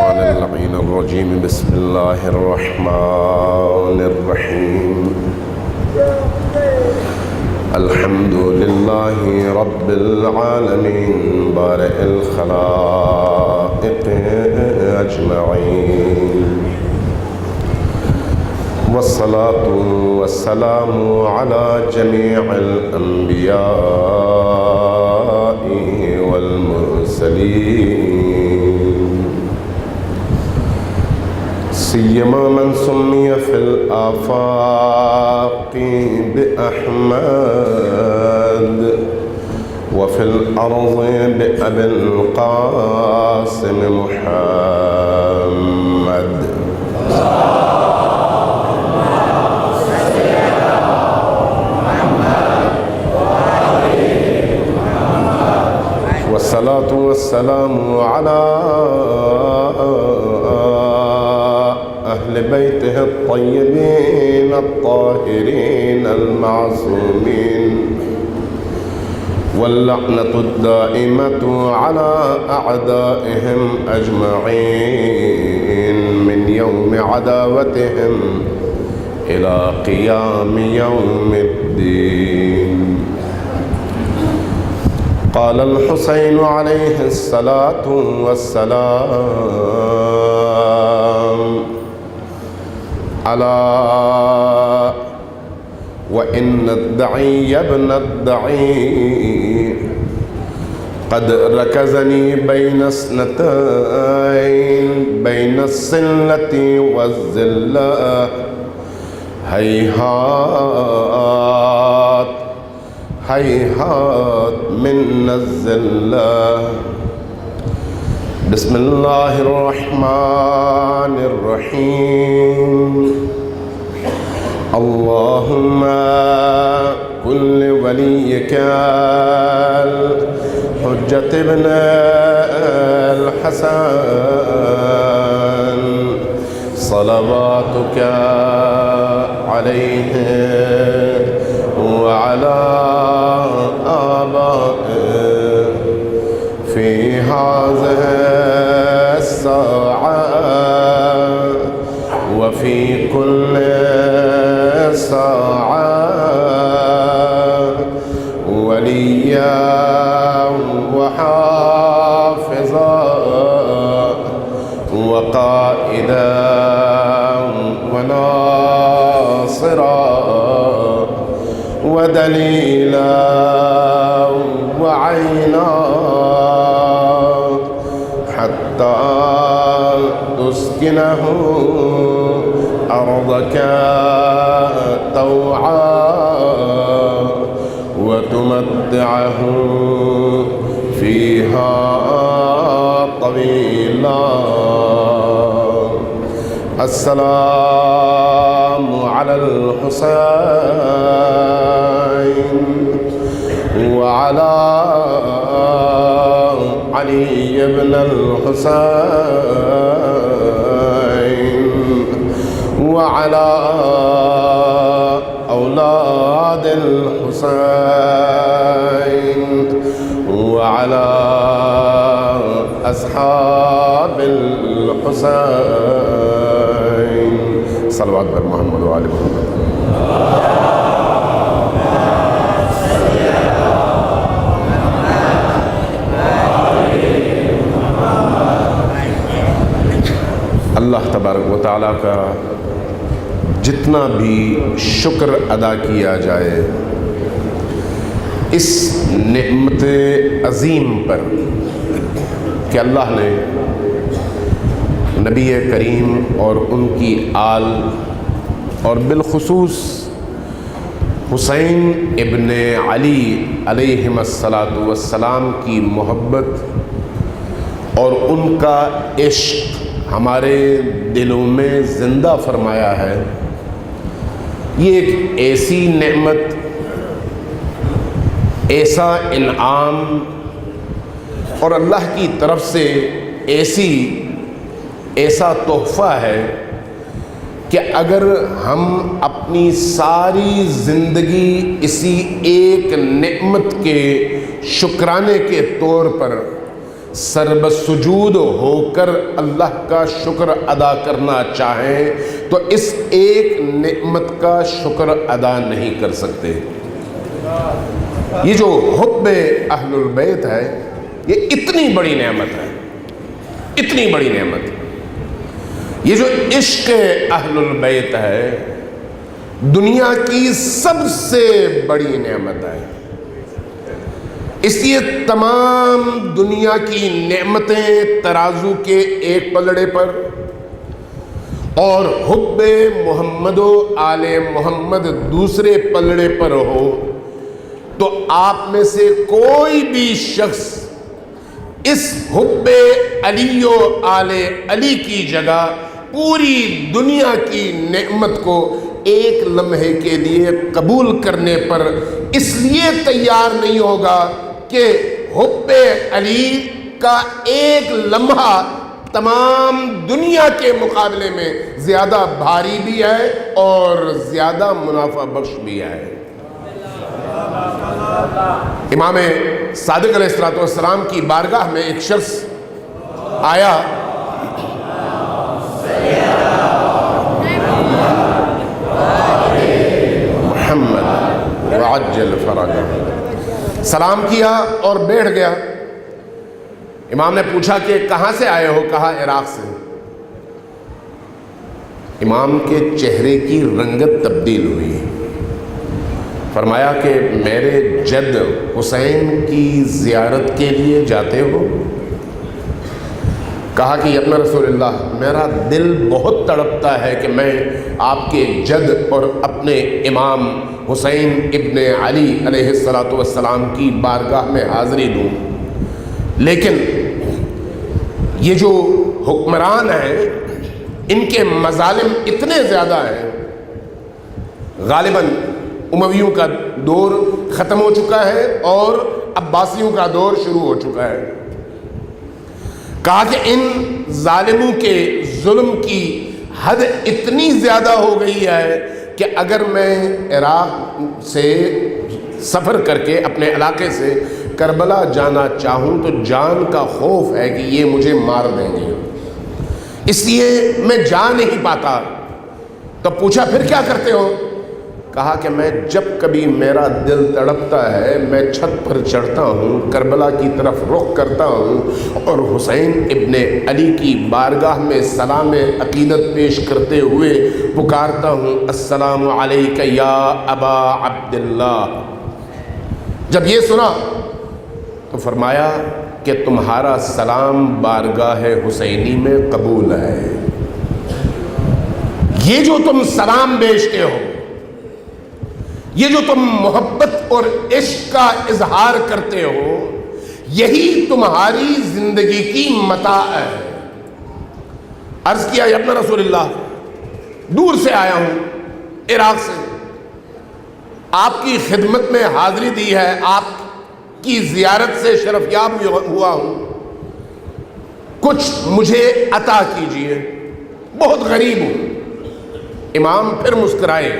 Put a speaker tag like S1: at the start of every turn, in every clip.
S1: الشيطان اللعين الرجيم بسم الله الرحمن الرحيم الحمد لله رب العالمين بارئ الخلائق أجمعين والصلاة والسلام على جميع الأنبياء والمرسلين سيما من سمي في الآفاق بأحمد وفي الأرض بأبي القاسم محمد والصلاة والسلام على أهل بيته الطيبين الطاهرين المعصومين واللعنة الدائمة على أعدائهم أجمعين من يوم عداوتهم إلى قيام يوم الدين. قال الحسين عليه الصلاة والسلام ألا وإن الدعي ابن الدعي قد ركزني بين اثنتين بين السلة والذلة هيهات هيهات من الذلة. بسم الله الرحمن الرحيم. اللهم كن لوليك الحجة ابن الحسن صلواتك عليه وعلى آبائه في هذه الساعة وفي كل ساعة وليا وحافظا وقائدا وناصرا ودليلا وعينا حتى تسكنه أرضك طوعا وتمتعه فيها طويلا. السلام على الحسين وعلى علي بن الحسين وعلى أولاد الحسين وعلى أصحاب الحسين صلوات بر محمد وآل محمد. اللہ تبارک و تعالیٰ کا جتنا بھی شکر ادا کیا جائے اس نعمت عظیم پر کہ اللہ نے نبی کریم اور ان کی آل اور بالخصوص حسین ابن علی علیہم الصلاۃ والسلام کی محبت اور ان کا عشق ہمارے دلوں میں زندہ فرمایا ہے. یہ ایک ایسی نعمت، ایسا انعام اور اللہ کی طرف سے ایسا تحفہ ہے کہ اگر ہم اپنی ساری زندگی اسی ایک نعمت کے شکرانے کے طور پر سرب سجود ہو کر اللہ کا شکر ادا کرنا چاہیں تو اس ایک نعمت کا شکر ادا نہیں کر سکتے۔ یہ جو حب اہل البیت ہے یہ اتنی بڑی نعمت ہے، اتنی بڑی نعمت۔ یہ جو عشق اہل البیت ہے دنیا کی سب سے بڑی نعمت ہے۔ اس لیے تمام دنیا کی نعمتیں ترازو کے ایک پلڑے پر اور حب محمد و آل محمد دوسرے پلڑے پر ہو تو آپ میں سے کوئی بھی شخص اس حب علی و آل علی کی جگہ پوری دنیا کی نعمت کو ایک لمحے کے لیے قبول کرنے پر اس لیے تیار نہیں ہوگا کہ حب علی کا ایک لمحہ تمام دنیا کے مقابلے میں زیادہ بھاری بھی ہے اور زیادہ منافع بخش بھی ہے۔ امام صادق علیہ السلام کی بارگاہ میں ایک شخص آیا، محمد وعجل فرجہ، سلام کیا اور بیٹھ گیا۔ امام نے پوچھا کہ کہاں سے آئے ہو؟ کہا عراق سے۔ امام کے چہرے کی رنگت تبدیل ہوئی، فرمایا کہ میرے جد حسین کی زیارت کے لیے جاتے ہو؟ کہا کہ ابن رسول اللہ میرا دل بہت تڑپتا ہے کہ میں آپ کے جد اور اپنے امام حسین ابن علی علیہ السلام کی بارگاہ میں حاضری دوں، لیکن یہ جو حکمران ہیں ان کے مظالم اتنے زیادہ ہیں، غالباً امویوں کا دور ختم ہو چکا ہے اور عباسیوں کا دور شروع ہو چکا ہے۔ کہا کہ ان ظالموں کے ظلم کی حد اتنی زیادہ ہو گئی ہے کہ اگر میں عراق سے سفر کر کے اپنے علاقے سے کربلا جانا چاہوں تو جان کا خوف ہے کہ یہ مجھے مار دیں گے، اس لیے میں جا نہیں پاتا۔ تو پوچھا پھر کیا کرتے ہو؟ کہا کہ میں جب کبھی میرا دل تڑپتا ہے میں چھت پر چڑھتا ہوں، کربلا کی طرف رخ کرتا ہوں اور حسین ابن علی کی بارگاہ میں سلام عقیدت پیش کرتے ہوئے پکارتا ہوں السلام علیک یا ابا عبداللہ۔ جب یہ سنا تو فرمایا کہ تمہارا سلام بارگاہ حسینی میں قبول ہے۔ یہ جو تم سلام بیچتے ہو، یہ جو تم محبت اور عشق کا اظہار کرتے ہو، یہی تمہاری زندگی کی متاع ہے۔ عرض کیا یا ابن رسول اللہ دور سے آیا ہوں، عراق سے، آپ کی خدمت میں حاضری دی ہے، آپ کی زیارت سے شرفیاب ہوا ہوں، کچھ مجھے عطا کیجئے، بہت غریب ہوں۔ امام پھر مسکرائے،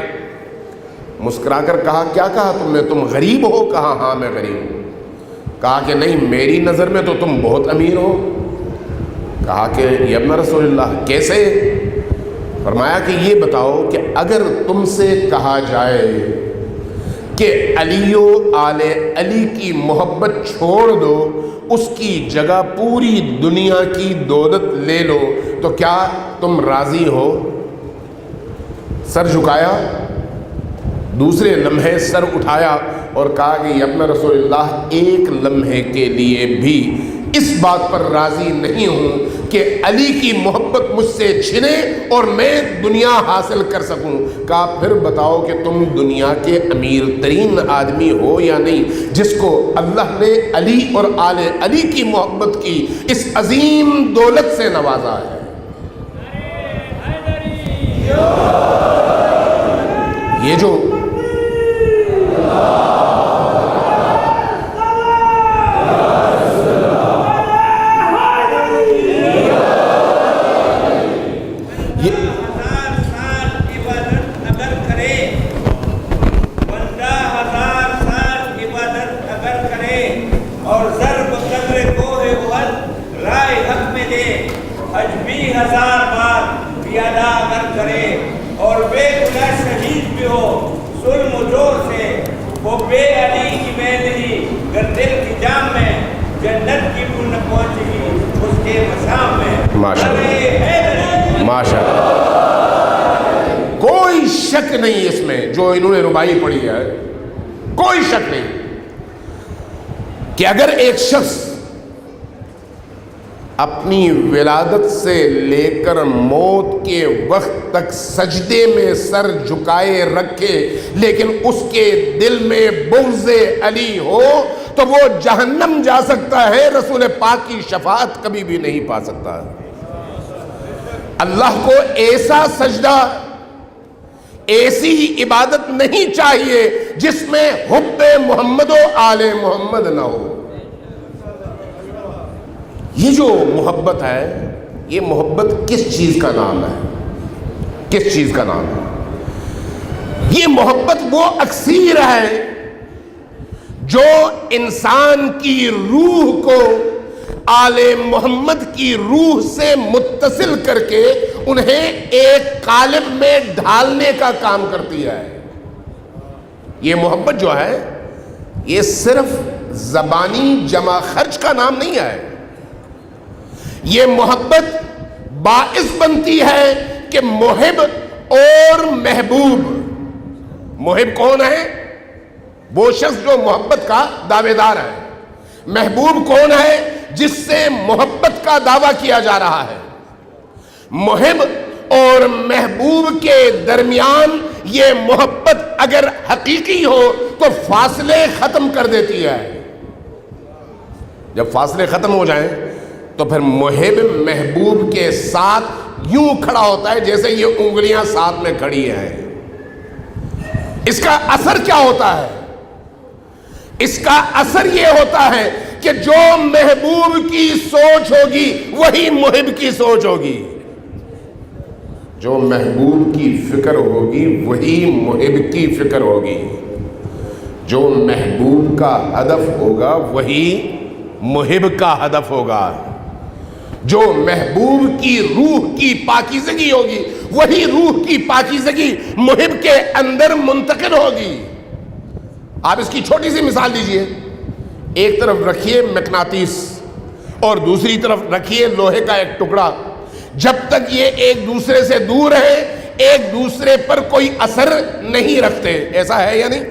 S1: مسکرا کر کہا کیا کہا تم نے؟ تم غریب ہو؟ کہا ہاں میں غریب ہوں۔ کہا کہ نہیں، میری نظر میں تو تم بہت امیر ہو۔ کہا کہ یا ابن رسول اللہ کیسے؟ فرمایا کہ یہ بتاؤ کہ اگر تم سے کہا جائے کہ علی و آل علی کی محبت چھوڑ دو، اس کی جگہ پوری دنیا کی دولت لے لو، تو کیا تم راضی ہو؟ سر جھکایا، دوسرے لمحے سر اٹھایا اور کہا کہ یا ابن رسول اللہ ایک لمحے کے لیے بھی اس بات پر راضی نہیں ہوں کہ علی کی محبت مجھ سے چھنے اور میں دنیا حاصل کر سکوں۔ کہا پھر بتاؤ کہ تم دنیا کے امیر ترین آدمی ہو یا نہیں، جس کو اللہ نے علی اور آل علی کی محبت کی اس عظیم دولت سے نوازا ہے۔ یہ جو
S2: اور ضرب قدر کو ہے 20,000 بار پیادہ اگر کرے اور بے گناہ شہید بھی ہو ظلم و جور سے، وہ بے علی کی میں نہیں گر دل کی جام میں جنت کی بو نہ پہنچی اس کے مشام میں۔
S1: ماشاءاللہ، کوئی شک نہیں اس میں جو انہوں نے ربائی پڑھی ہے، کوئی شک نہیں کہ اگر ایک شخص اپنی ولادت سے لے کر موت کے وقت تک سجدے میں سر جھکائے رکھے لیکن اس کے دل میں بغض علی ہو تو وہ جہنم جا سکتا ہے، رسول پاک کی شفاعت کبھی بھی نہیں پا سکتا۔ اللہ کو ایسا سجدہ، ایسی عبادت نہیں چاہیے جس میں حب محمد و آل محمد نہ ہو۔ یہ جو محبت ہے، یہ محبت کس چیز کا نام ہے؟ کس چیز کا نام ہے؟ یہ محبت وہ اکسیر ہے جو انسان کی روح کو آل محمد کی روح سے متصل کر کے انہیں ایک قالب میں ڈھالنے کا کام کرتی ہے۔ یہ محبت جو ہے یہ صرف زبانی جمع خرچ کا نام نہیں ہے، یہ محبت باعث بنتی ہے کہ محب اور محبوب، محب کون ہے؟ وہ شخص جو محبت کا دعوے دار ہے، محبوب کون ہے؟ جس سے محبت کا دعویٰ کیا جا رہا ہے۔ محب اور محبوب کے درمیان یہ محبت اگر حقیقی ہو تو فاصلے ختم کر دیتی ہے۔ جب فاصلے ختم ہو جائیں تو پھر محب محبوب کے ساتھ یوں کھڑا ہوتا ہے جیسے یہ انگلیاں ساتھ میں کھڑی ہیں۔ اس کا اثر کیا ہوتا ہے؟ اس کا اثر یہ ہوتا ہے کہ جو محبوب کی سوچ ہوگی وہی محب کی سوچ ہوگی، جو محبوب کی فکر ہوگی وہی محب کی فکر ہوگی، جو محبوب کا ہدف ہوگا وہی محب کا ہدف ہوگا، جو محبوب کی روح کی پاکیزگی ہوگی وہی روح کی پاکیزگی محب کے اندر منتقل ہوگی۔ آپ اس کی چھوٹی سی مثال دیجئے، ایک طرف رکھیے مقناطیس اور دوسری طرف رکھیے لوہے کا ایک ٹکڑا، جب تک یہ ایک دوسرے سے دور ہے ایک دوسرے پر کوئی اثر نہیں رکھتے، ایسا ہے یا نہیں؟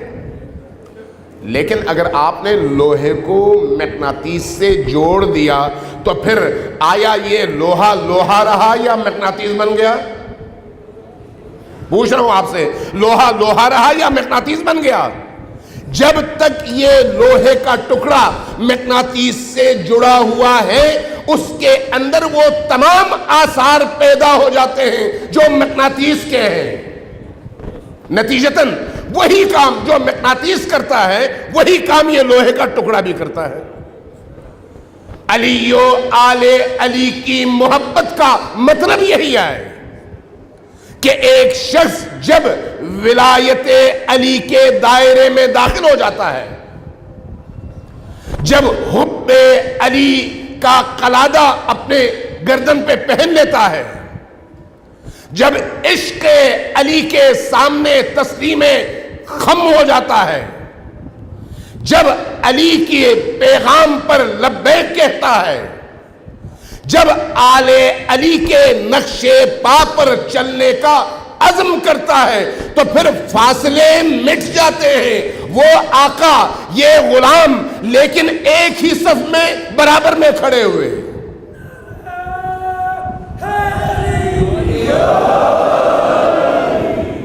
S1: لیکن اگر آپ نے لوہے کو مقناطیس سے جوڑ دیا تو پھر آیا یہ لوہا لوہا رہا یا مقناطیس بن گیا؟ پوچھ رہا ہوں آپ سے، لوہا لوہا رہا یا مقناطیس بن گیا؟ جب تک یہ لوہے کا ٹکڑا مقناطیس سے جڑا ہوا ہے اس کے اندر وہ تمام آثار پیدا ہو جاتے ہیں جو مقناطیس کے ہیں۔ نتیجتاً وہی کام جو مقناطیس کرتا ہے وہی کام یہ لوہے کا ٹکڑا بھی کرتا ہے۔ علی و آل علی کی محبت کا مطلب یہی ہے کہ ایک شخص جب ولایت علی کے دائرے میں داخل ہو جاتا ہے، جب حب علی کا قلادہ اپنے گردن پہ پہن لیتا ہے، جب عشق علی کے سامنے تسلیم خم ہو جاتا ہے، جب علی کے پیغام پر لبیک کہتا ہے، جب آل علی کے نقش پا پر چلنے کا عزم کرتا ہے تو پھر فاصلے مٹ جاتے ہیں۔ وہ آقا، یہ غلام، لیکن ایک ہی صف میں برابر میں کھڑے ہوئے۔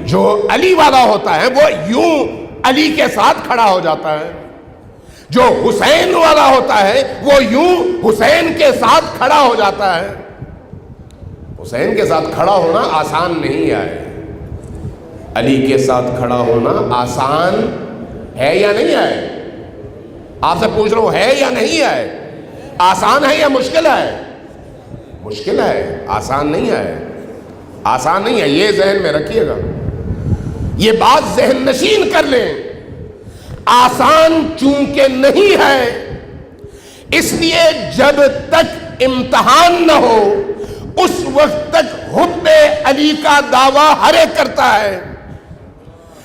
S1: جو علی والا ہوتا ہے وہ یوں علی کے ساتھ کھڑا ہو جاتا ہے، جو حسین والا ہوتا ہے وہ یوں حسین کے ساتھ کھڑا ہو جاتا ہے۔ حسین کے ساتھ کھڑا ہونا آسان نہیں ہے، علی کے ساتھ کھڑا ہونا آسان ہے یا نہیں ہے؟ آپ سے پوچھ رہا ہوں، ہے یا نہیں ہے؟ آسان ہے یا مشکل ہے؟ مشکل ہے، آسان نہیں ہے، آسان نہیں ہے، یہ ذہن میں رکھیے گا، یہ بات ذہن نشین کر لیں۔ آسان چونکہ نہیں ہے اس لیے جب تک امتحان نہ ہو اس وقت تک حب علی کا دعویٰ ہر ایک کرتا ہے،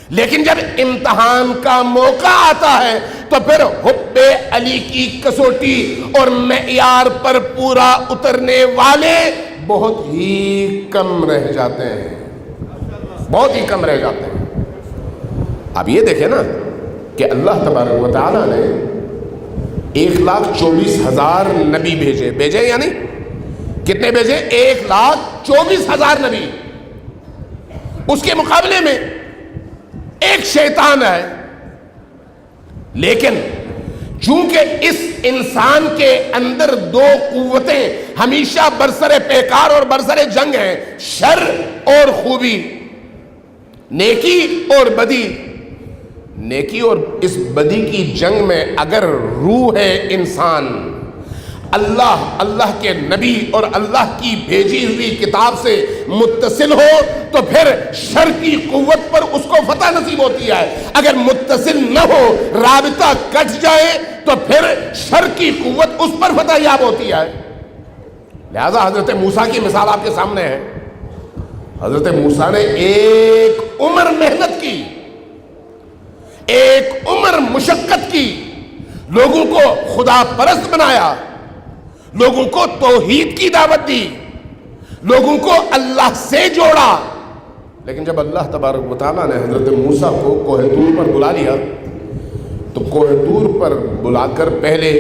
S1: لیکن جب امتحان کا موقع آتا ہے تو پھر حب علی کی کسوٹی اور معیار پر پورا اترنے والے بہت ہی کم رہ جاتے ہیں، بہت ہی کم رہ جاتے ہیں۔ اب یہ دیکھیں نا کہ اللہ تبارک و تعالیٰ نے 1,24,000 نبی بھیجے یا نہیں؟ کتنے بھیجے؟ 1,24,000 نبی۔ اس کے مقابلے میں ایک شیطان ہے، لیکن چونکہ اس انسان کے اندر دو قوتیں ہمیشہ برسر پیکار اور برسر جنگ ہیں، شر اور خوبی، نیکی اور بدی۔ نیکی اور اس بدی کی جنگ میں اگر روح انسان اللہ کے نبی اور اللہ کی بھیجی ہوئی کتاب سے متصل ہو تو پھر شر کی قوت پر اس کو فتح نصیب ہوتی ہے، اگر متصل نہ ہو، رابطہ کٹ جائے تو پھر شر کی قوت اس پر فتح یاب ہوتی ہے۔ لہذا حضرت موسیٰ کی مثال آپ کے سامنے ہے۔ حضرت موسیٰ نے ایک عمر محنت کی، ایک عمر مشقت کی، لوگوں کو خدا پرست بنایا، لوگوں کو توحید کی دعوت دی، لوگوں کو اللہ سے جوڑا، لیکن جب اللہ تبارک و تعالیٰ نے حضرت موسیٰ کو کوہ طور پر بلا لیا تو کوہ طور پر بلا کر پہلے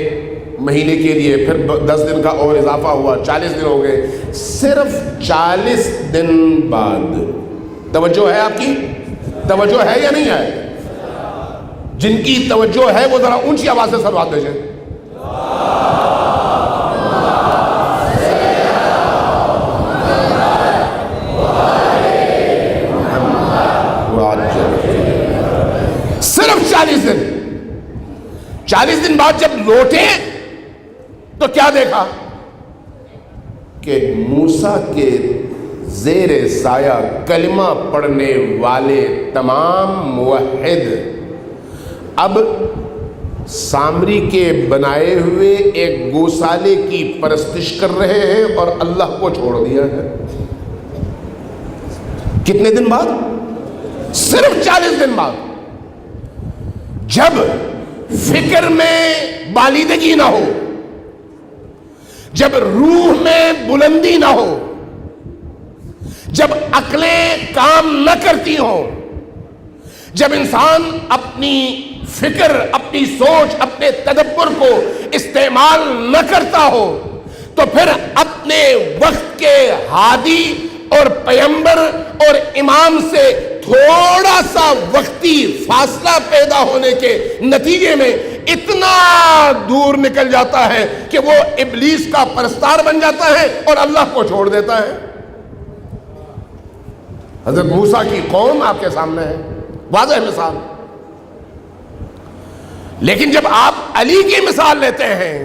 S1: مہینے کے لیے پھر 10 دن کا اور اضافہ ہوا، 40 دن ہو گئے، صرف 40 دن بعد، توجہ ہے آپ کی؟ توجہ ہے یا نہیں ہے؟ جن کی توجہ ہے وہ ذرا اونچی آواز سے صلوات بھیجیں۔ صرف 40 دن، 40 دن بعد جب لوٹے تو کیا دیکھا کہ موسیٰ کے زیر سایہ کلمہ پڑھنے والے تمام موحد اب سامری کے بنائے ہوئے ایک گوسالے کی پرستش کر رہے ہیں اور اللہ کو چھوڑ دیا ہے۔ کتنے دن بعد؟ صرف 40 دن بعد۔ جب فکر میں بالیدگی نہ ہو، جب روح میں بلندی نہ ہو، جب عقلیں کام نہ کرتی ہوں، جب انسان اپنی فکر، اپنی سوچ، اپنے تدبر کو استعمال نہ کرتا ہو تو پھر اپنے وقت کے ہادی اور پیغمبر اور امام سے تھوڑا سا وقتی فاصلہ پیدا ہونے کے نتیجے میں اتنا دور نکل جاتا ہے کہ وہ ابلیس کا پرستار بن جاتا ہے اور اللہ کو چھوڑ دیتا ہے۔ حضرت موسیٰ کی قوم آپ کے سامنے ہے، واضح مثال۔ لیکن جب آپ علی کی مثال لیتے ہیں،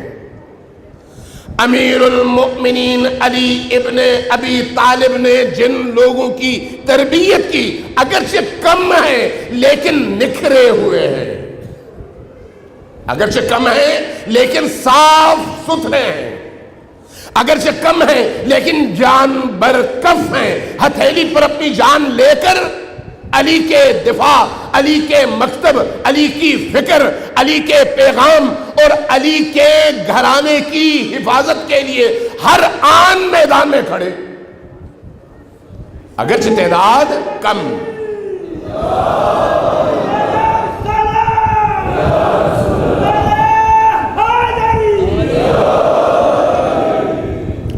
S1: امیر المؤمنین علی ابن ابی طالب نے جن لوگوں کی تربیت کی، اگرچہ کم ہے لیکن نکھرے ہوئے ہیں، اگرچہ کم ہے لیکن صاف ستھرے ہیں، اگرچہ کم ہے لیکن جان برکف ہیں، ہتھیلی پر اپنی جان لے کر علی کے دفاع، علی کے مکتب، علی کی فکر، علی کے پیغام اور علی کے گھرانے کی حفاظت کے لیے ہر آن میدان میں کھڑے، اگرچہ تعداد کم،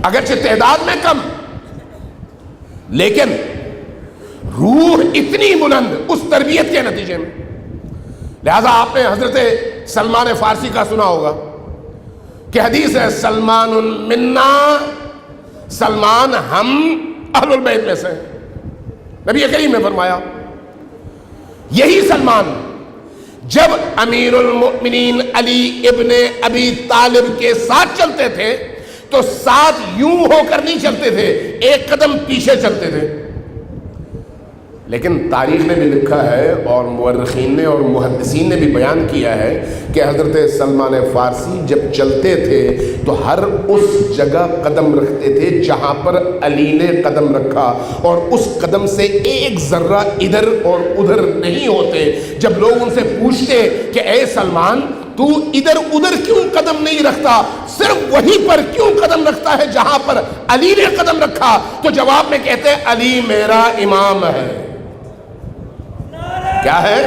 S1: اگرچہ تعداد میں کم، لیکن روح اتنی بلند اس تربیت کے نتیجے میں۔ لہذا آپ نے حضرت سلمان فارسی کا سنا ہوگا کہ حدیث ہے، سلمان منا، سلمان ہم اہل البیت میں سے، نبی کریم نے فرمایا یہی سلمان جب امیر المؤمنین علی ابن ابی طالب کے ساتھ چلتے تھے تو ساتھ یوں ہو کر نہیں چلتے تھے، ایک قدم پیچھے چلتے تھے، لیکن تاریخ نے بھی لکھا ہے اور مورخین نے اور محدثین نے بھی بیان کیا ہے کہ حضرت سلمان فارسی جب چلتے تھے تو ہر اس جگہ قدم رکھتے تھے جہاں پر علی نے قدم رکھا، اور اس قدم سے ایک ذرہ ادھر اور ادھر نہیں ہوتے۔ جب لوگ ان سے پوچھتے کہ اے سلمان تو ادھر ادھر کیوں قدم نہیں رکھتا، صرف وہیں پر کیوں قدم رکھتا ہے جہاں پر علی نے قدم رکھا، تو جواب میں کہتے ہیں علی میرا امام ہے۔ کیا ہے؟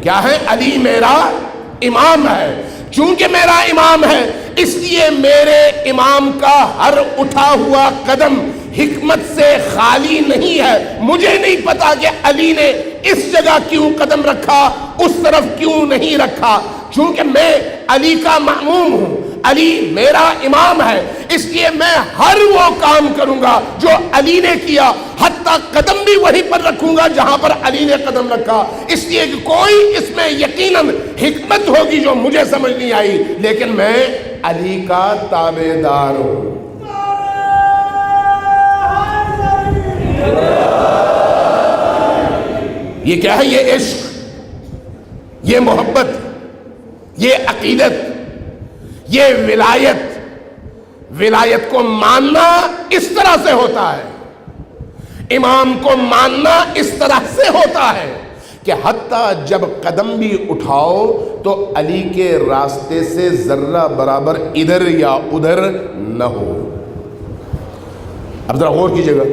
S1: کیا ہے؟ علی میرا امام ہے۔ چونکہ میرا امام ہے اس لیے میرے امام کا ہر اٹھا ہوا قدم حکمت سے خالی نہیں ہے۔ مجھے نہیں پتا کہ علی نے اس جگہ کیوں قدم رکھا، اس طرف کیوں نہیں رکھا۔ چونکہ میں علی کا مأموم ہوں، علی میرا امام ہے، اس لیے میں ہر وہ کام کروں گا جو علی نے کیا، حتیٰ قدم بھی وہیں پر رکھوں گا جہاں پر علی نے قدم رکھا، اس لیے کہ کوئی اس میں یقیناً حکمت ہوگی جو مجھے سمجھ نہیں آئی، لیکن میں علی کا تابعدار ہوں۔ یہ کیا ہے؟ یہ عشق، یہ محبت، یہ عقیدت، یہ ولایت۔ ولایت کو ماننا اس طرح سے ہوتا ہے، امام کو ماننا اس طرح سے ہوتا ہے کہ حتیٰ جب قدم بھی اٹھاؤ تو علی کے راستے سے ذرہ برابر ادھر یا ادھر نہ ہو۔ اب ذرا غور کیجیے گا،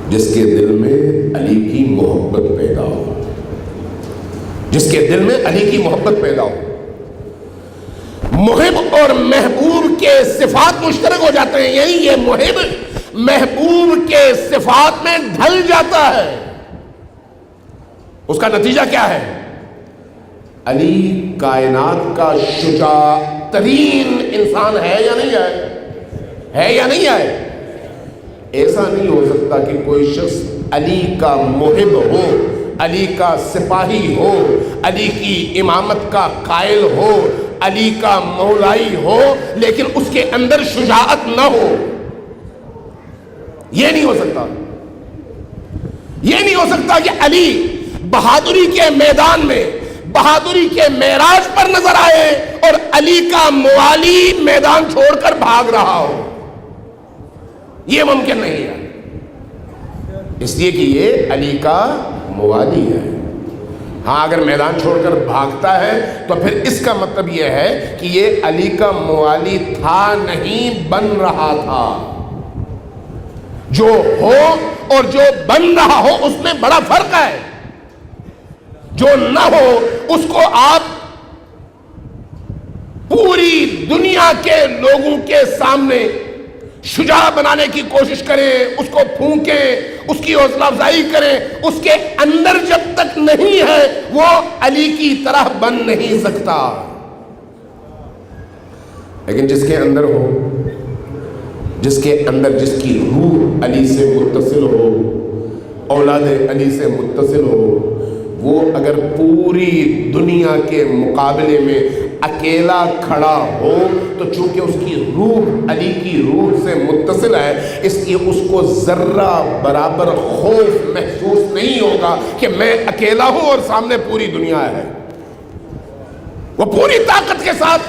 S1: جس کے دل میں علی کی محبت پیدا ہو، جس کے دل میں علی کی محبت پیدا ہو، محب اور محبوب کے صفات مشترک ہو جاتے ہیں، یعنی یہ محب محبوب کے صفات میں ڈھل جاتا ہے۔ اس کا نتیجہ کیا ہے؟ علی کائنات کا شجاع ترین انسان ہے یا نہیں ہے؟ ہے یا نہیں ہے؟ ایسا نہیں ہو سکتا کہ کوئی شخص علی کا محب ہو، علی کا سپاہی ہو، علی کی امامت کا قائل ہو، علی کا مولائی ہو، لیکن اس کے اندر شجاعت نہ ہو۔ یہ نہیں ہو سکتا۔ یہ نہیں ہو سکتا کہ علی بہادری کے میدان میں، بہادری کے معراج پر نظر آئے اور علی کا موالی میدان چھوڑ کر بھاگ رہا ہو۔ یہ ممکن نہیں ہے، اس لیے کہ یہ علی کا موالی ہے۔ ہاں اگر میدان چھوڑ کر بھاگتا ہے تو پھر اس کا مطلب یہ ہے کہ یہ علی کا موالی تھا نہیں، بن رہا تھا۔ جو ہو اور جو بن رہا ہو اس میں بڑا فرق ہے۔ جو نہ ہو اس کو آپ پوری دنیا کے لوگوں کے سامنے شجاع بنانے کی کوشش کریں، اس کو پھونکیں، اس کی حوصلہ افزائی کریں، اس کے اندر جب تک نہیں ہے وہ علی کی طرح بن نہیں سکتا۔ لیکن جس کے اندر ہو، جس کے اندر جس کی روح علی سے متصل ہو، اولاد علی سے متصل ہو، وہ اگر پوری دنیا کے مقابلے میں اکیلا کھڑا ہو تو چونکہ اس کی روح علی کی روح سے متصل ہے، اس لیے اس کو ذرہ برابر خوف محسوس نہیں ہوگا کہ میں اکیلا ہوں اور سامنے پوری دنیا ہے۔ وہ پوری طاقت کے ساتھ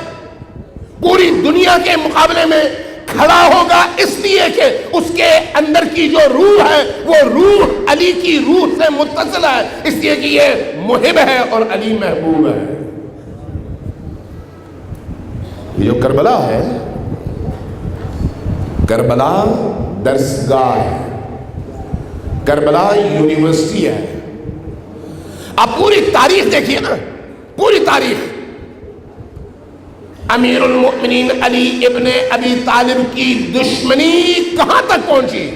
S1: پوری دنیا کے مقابلے میں کھڑا ہوگا، اس لیے کہ اس کے اندر کی جو روح ہے وہ روح علی کی روح سے متصل ہے، اس لیے کہ یہ محب ہے اور علی محبوب ہے۔ یہ جو کربلا ہے، کربلا درسگاہ ہے، کربلا یونیورسٹی ہے۔ آپ پوری تاریخ دیکھیے نا، پوری تاریخ امیر المؤمنین علی ابن ابی طالب کی دشمنی کہاں تک پہنچی،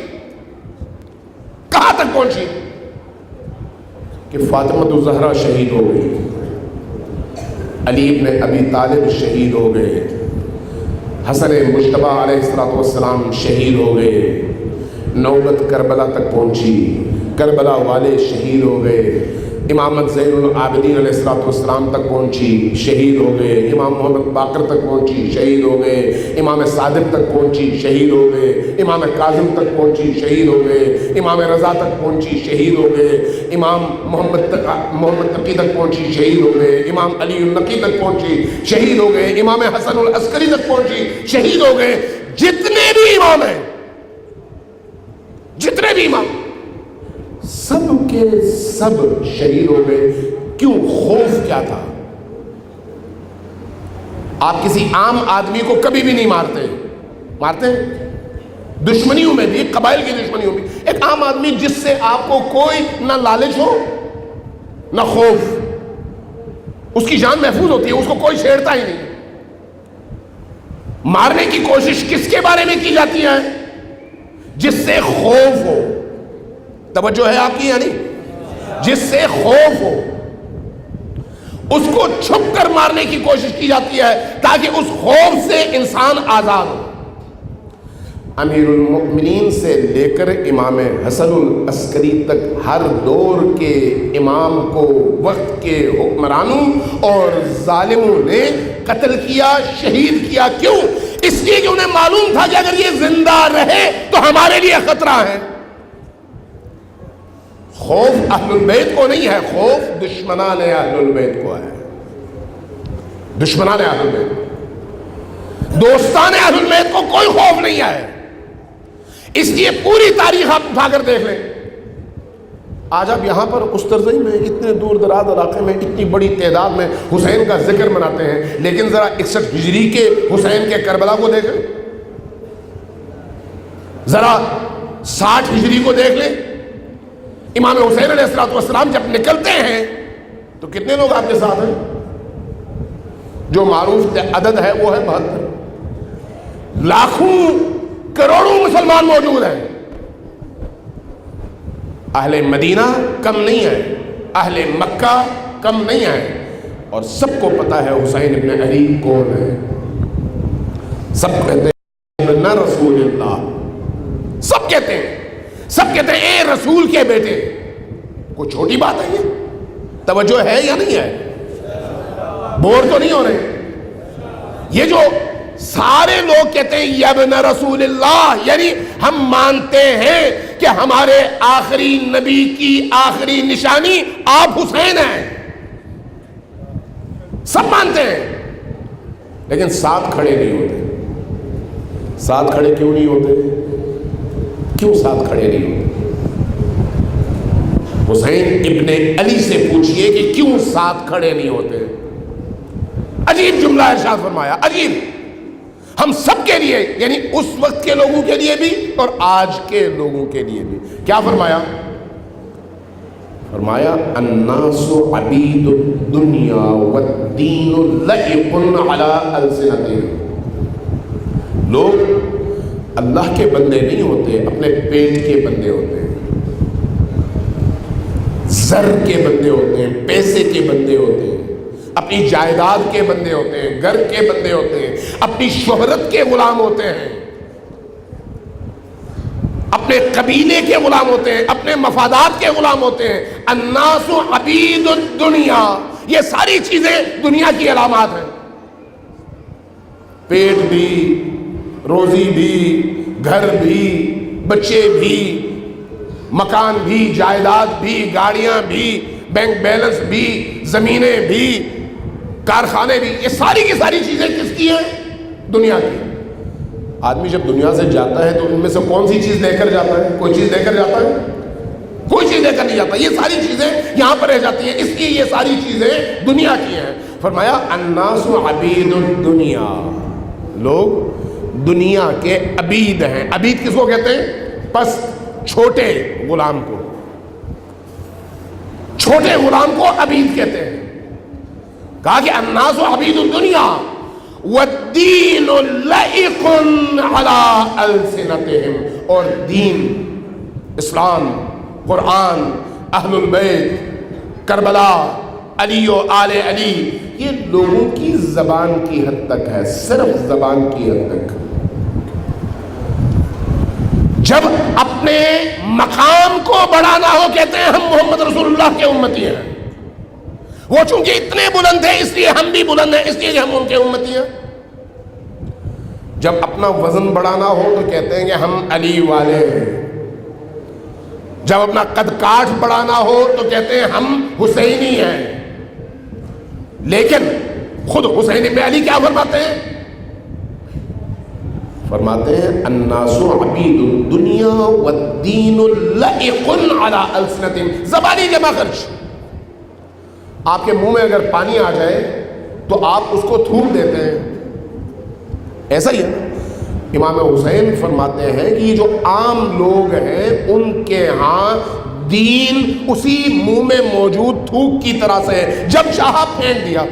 S1: کہاں تک پہنچی کہ فاطمہ الزہرا شہید ہو گئی، علی ابن ابی طالب شہید ہو گئے، حسن مجتبیٰ علیہ السلام شہید ہو گئے، نوبت کربلا تک پہنچی، کربلا والے شہید ہو گئے، امامت زین العابدین علیہ السلام تک پہنچی، شہید ہو گئے۔ امام محمد باقر تک پہنچی، شہید ہو گئے۔ امام صادق تک پہنچی، شہید ہو گئے۔ امام کاظم تک پہنچی، شہید ہو گئے۔ امام رضا تک پہنچی، شہید ہو گئے۔ امام محمد تقی تک پہنچی، شہید ہو گئے۔ امام علی النقی تک پہنچی، شہید ہو گئے۔ امام حسن العسکری تک پہنچی، شہید ہو گئے۔ جتنے بھی امام ہیں، جتنے بھی امام، سب کے سب شہید ہو گئے۔ کیوں؟ خوف کیا تھا؟ آپ کسی عام آدمی کو کبھی بھی نہیں مارتے دشمنیوں میں بھی، قبائل کی دشمنیوں میں ایک عام آدمی جس سے آپ کو کوئی نہ لالچ ہو نہ خوف، اس کی جان محفوظ ہوتی ہے، اس کو کوئی چھیڑتا ہی نہیں۔ مارنے کی کوشش کس کے بارے میں کی جاتی ہے؟ جس سے خوف ہو۔ توجہ ہے آپ کی؟ یعنی جس سے خوف ہو، اس کو چھپ کر مارنے کی کوشش کی جاتی ہے تاکہ اس خوف سے انسان آزاد ہو۔ امیر المؤمنین سے لے کر امام حسن العسکری تک ہر دور کے امام کو وقت کے حکمرانوں اور ظالموں نے قتل کیا، شہید کیا۔ کیوں؟ اس لیے کہ انہیں معلوم تھا کہ اگر یہ زندہ رہے تو ہمارے لیے خطرہ ہے۔ خوف اہل البیت کو نہیں ہے، خوف دشمنان اہل البیت کو ہے۔ دشمنان اہل البیت، دوستان اہل البیت کو کوئی خوف نہیں ہے۔ اس لیے پوری تاریخ آپ اٹھا کر دیکھ لیں، آج آپ یہاں پر استرزئی میں اتنے دور دراز علاقے میں اتنی بڑی تعداد میں حسین کا ذکر مناتے ہیں، لیکن ذرا 61 ہجری کے حسین کے کربلا کو دیکھیں، ذرا 60 ہجری کو دیکھ لیں۔ امام حسین علیہ السلام جب نکلتے ہیں تو کتنے لوگ آپ کے ساتھ ہیں؟ جو معروف عدد ہے وہ ہے 72۔ لاکھوں کروڑوں مسلمان موجود ہیں۔ اہل مدینہ کم نہیں ہے، اہل مکہ کم نہیں ہے، اور سب کو پتا ہے حسین ابن علی کون ہے۔ سب کہتے ہیں نہ رسول اللہ، سب کہتے ہیں اے رسول کے بیٹے۔ کوئی چھوٹی بات ہے یہ؟ توجہ ہے یا نہیں ہے؟ بور تو نہیں ہو رہے؟ یہ جو سارے لوگ کہتے ہیں یا ابن رسول اللہ، یعنی ہم مانتے ہیں کہ ہمارے آخری نبی کی آخری نشانی آپ حسین ہیں، سب مانتے ہیں، لیکن ساتھ کھڑے نہیں ہوتے۔ ساتھ کھڑے کیوں نہیں ہوتے؟ کیوں ساتھ کھڑے نہیں ہوتے؟ حسین ابن علی سے پوچھئے کہ کیوں ساتھ کھڑے نہیں ہوتے؟ عجیب جملہ ارشاد فرمایا، عجیب، ہم سب کے لیے، یعنی اس وقت کے لوگوں کے لیے بھی اور آج کے لوگوں کے لیے بھی۔ کیا فرمایا؟ فرمایا الناس عبید الدنیا والدین لعب علی السنتہم۔ لوگ اللہ کے بندے نہیں ہوتے، اپنے پیٹ کے بندے ہوتے ہیں، زر کے بندے ہوتے ہیں، پیسے کے بندے ہوتے ہیں، اپنی جائیداد کے بندے ہوتے ہیں، گھر کے بندے ہوتے ہیں، اپنی شہرت کے غلام ہوتے ہیں، اپنے قبیلے کے غلام ہوتے ہیں، اپنے مفادات کے غلام ہوتے ہیں۔ الناس عبید الدنیا، یہ ساری چیزیں دنیا کی علامات ہیں۔ پیٹ بھی، روزی بھی، گھر بھی، بچے بھی، مکان بھی، جائیداد بھی، گاڑیاں بھی، بینک بیلنس بھی، زمینیں بھی، کارخانے بھی، یہ ساری کی ساری چیزیں کس کی ہیں؟ دنیا کی۔ آدمی جب دنیا سے جاتا ہے تو ان میں سے کون سی چیز لے کر جاتا ہے؟ کوئی چیز لے کر جاتا ہے؟ کوئی چیز لے کر نہیں جاتا۔ یہ ساری چیزیں یہاں پر رہ جاتی ہیں، اس لیے یہ ساری چیزیں دنیا کی ہیں۔ فرمایا الناس عبید الدنیا، لوگ دنیا کے عبید ہیں۔ عبید کس کو کہتے ہیں؟ پس چھوٹے غلام کو، چھوٹے غلام کو عبید کہتے ہیں۔ کہا کہ الناس عبید الدنیا والدین لائق علی السنتہم، اور دین، اسلام، قرآن، اہل البیت، کربلا، علی و آل علی، یہ لوگوں کی زبان کی حد تک ہے، صرف زبان کی حد تک۔ جب اپنے مقام کو بڑھانا ہو کہتے ہیں ہم محمد رسول اللہ کے امتی ہیں، وہ چونکہ اتنے بلند ہیں اس لیے ہم بھی بلند ہیں، اس لیے کہ ہم ان کے امتی ہیں۔ جب اپنا وزن بڑھانا ہو تو کہتے ہیں کہ ہم علی والے ہیں، جب اپنا قد کاٹ بڑھانا ہو تو کہتے ہیں ہم حسینی ہیں۔ لیکن خود حسین ابن علی کیا فرماتے ہیں؟ فرماتے ہیں الناس عبید الدنیا والدین لائق علی السنتہم، زبانی جمع خرچ۔ آپ کے منہ میں اگر پانی آ جائے تو آپ اس کو تھوک دیتے ہیں، ایسا ہی ہے۔ امام حسین فرماتے ہیں کہ یہ جو عام لوگ ہیں ان کے ہاں دین اسی منہ میں موجود تھوک کی طرح سے ہے، جب چاہا پھینک دیا۔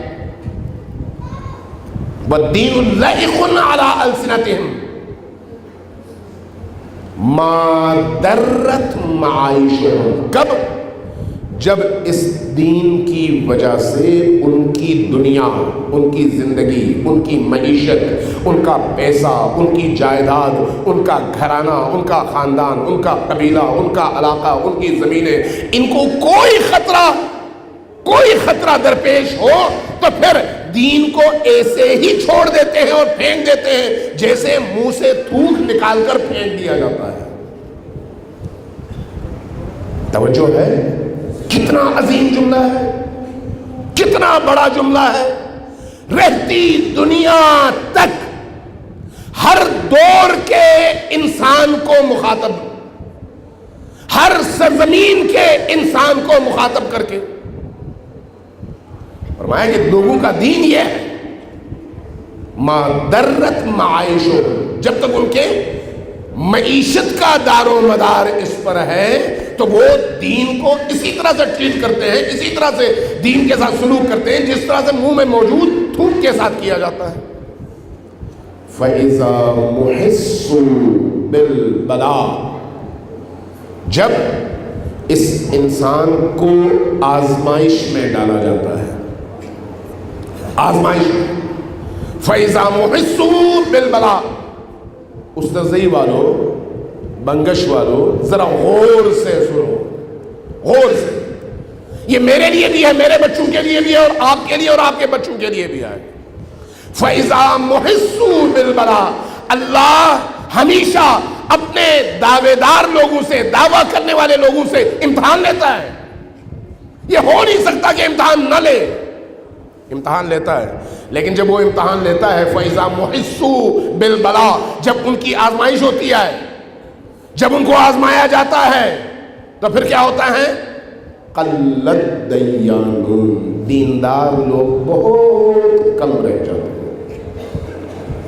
S1: والدین لائق علی السنتہم ما درت معائشہم، کب؟ جب اس دین کی وجہ سے ان کی دنیا، ان کی زندگی، ان کی معیشت، ان کا پیسہ، ان کی جائیداد، ان کا گھرانہ، ان کا خاندان، ان کا قبیلہ، ان کا علاقہ، ان کی زمینیں، ان کو کوئی خطرہ درپیش ہو تو پھر دین کو ایسے ہی چھوڑ دیتے ہیں اور پھینک دیتے ہیں جیسے منہ سے تھوک نکال کر پھینک دیا جاتا ہے۔ توجہ ہے؟ کتنا عظیم جملہ ہے، کتنا بڑا جملہ ہے۔ رہتی دنیا تک ہر دور کے انسان کو مخاطب، ہر سرزمین کے انسان کو مخاطب کر کے فرمایا کہ لوگوں کا دین یہ ہے ما درت معائشو، جب تک ان کے معیشت کا دار و مدار اس پر ہے تو وہ دین کو اسی طرح سے ٹریٹ کرتے ہیں، اسی طرح سے دین کے ساتھ سلوک کرتے ہیں جس طرح سے منہ میں موجود تھوک کے ساتھ کیا جاتا ہے۔ فَإِذَا مُحِسُّوا بِالْبَلَاءِ، جب اس انسان کو آزمائش میں ڈالا جاتا ہے، آزمائش، فَإِذَا مُحِسُّوا بِالْبَلَاءِ، استزئی والو، بنگش والو، ذرا غور سے سنو، غور سے، یہ میرے لیے بھی ہے، میرے بچوں کے لیے بھی ہے، اور آپ کے لیے اور آپ کے بچوں کے لیے بھی ہے۔ فَإِذَا مُحِسُّوا بِالْبَلَاءِ، اللہ ہمیشہ اپنے دعوے دار لوگوں سے، دعویٰ کرنے والے لوگوں سے امتحان لیتا ہے۔ یہ ہو نہیں سکتا کہ امتحان نہ لے، امتحان لیتا ہے، لیکن جب وہ امتحان لیتا ہے فَإِذَا مُحِسُّوا بِالْبَلَاءِ، جب ان کی آزمائش ہوتی ہے، جب ان کو آزمایا جاتا ہے تو پھر کیا ہوتا ہے؟ قلت دیانون، دیندار لوگ بہت کم رہ جاتے ہیں،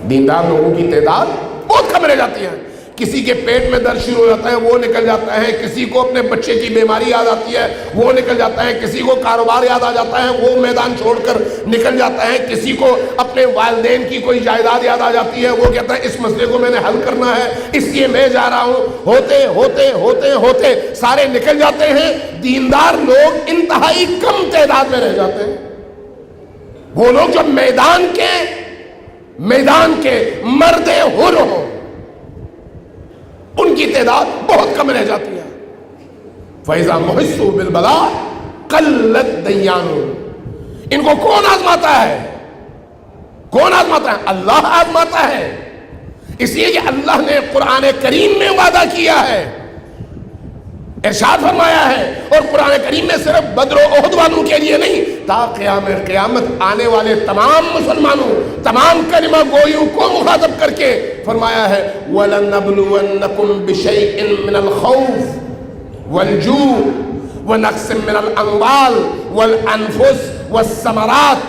S1: دیندار لوگوں کی تعداد بہت کم رہ جاتی ہے۔ کسی کے پیٹ میں درد شروع ہو جاتا ہے وہ نکل جاتا ہے، کسی کو اپنے بچے کی بیماری یاد آتی ہے وہ نکل جاتا ہے، کسی کو کاروبار یاد آ جاتا ہے وہ میدان چھوڑ کر نکل جاتا ہے، کسی کو اپنے والدین کی کوئی جائیداد یاد آ جاتی ہے وہ کہتا ہے اس مسئلے کو میں نے حل کرنا ہے اس لیے میں جا رہا ہوں۔ ہوتے ہوتے ہوتے ہوتے سارے نکل جاتے ہیں، دیندار لوگ انتہائی کم تعداد میں رہ جاتے ہیں۔ وہ لوگ جو میدان کے مرد حر ہوں ان کی تعداد بہت کم رہ جاتی ہے۔ فَإِذَا مُحِسُّوا بِالْبَلَاءِ قَلَّتْ دَيَّانُهُمْ، ان کو کون آزماتا ہے؟ کون آزماتا ہے؟ اللہ آزماتا ہے، اس لیے کہ اللہ نے قرآن کریم میں وعدہ کیا ہے، ارشاد فرمایا ہے، اور قرآن کریم میں صرف بدر و احد والوں کے لیے نہیں، تا قیامت آنے والے تمام مسلمانوں، تمام کلمہ گویوں کو مخاطب کر کے فرمایا ہے وَلَنَبْلُوَنَّكُمْ بِشَيْءٍ مِّنَ الْخَوْفِ وَالْجُوعِ وَنَقْصٍ مِّنَ الْأَمْوَالِ وَالْأَنفُسِ وَالثَّمَرَاتِ،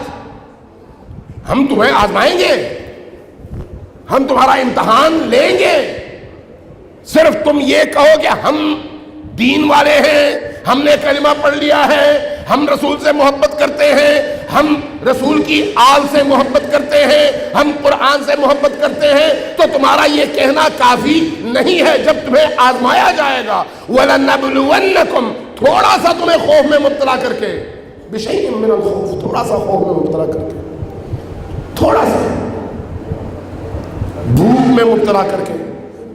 S1: ہم تمہیں آزمائیں گے، ہم تمہارا امتحان لیں گے، صرف تم یہ کہو کہ ہم دین والے ہیں، ہم نے کلمہ پڑھ لیا ہے، ہم رسول سے محبت کرتے ہیں، ہم رسول کی آل سے محبت کرتے ہیں، ہم قرآن سے محبت کرتے ہیں، تو تمہارا یہ کہنا کافی نہیں ہے۔ جب تمہیں آزمایا جائے گا وَلَنَبْلُوَنَّكُمْ، تھوڑا سا تمہیں خوف میں مبتلا کر کے، بِشَيْءٍ مِّنَ الْخَوْفِ، تھوڑا سا خوف میں مبتلا کر کے، تھوڑا سا بھوک میں مبتلا کر کے،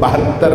S1: 72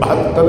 S1: 72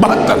S1: 72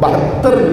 S1: 72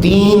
S1: 3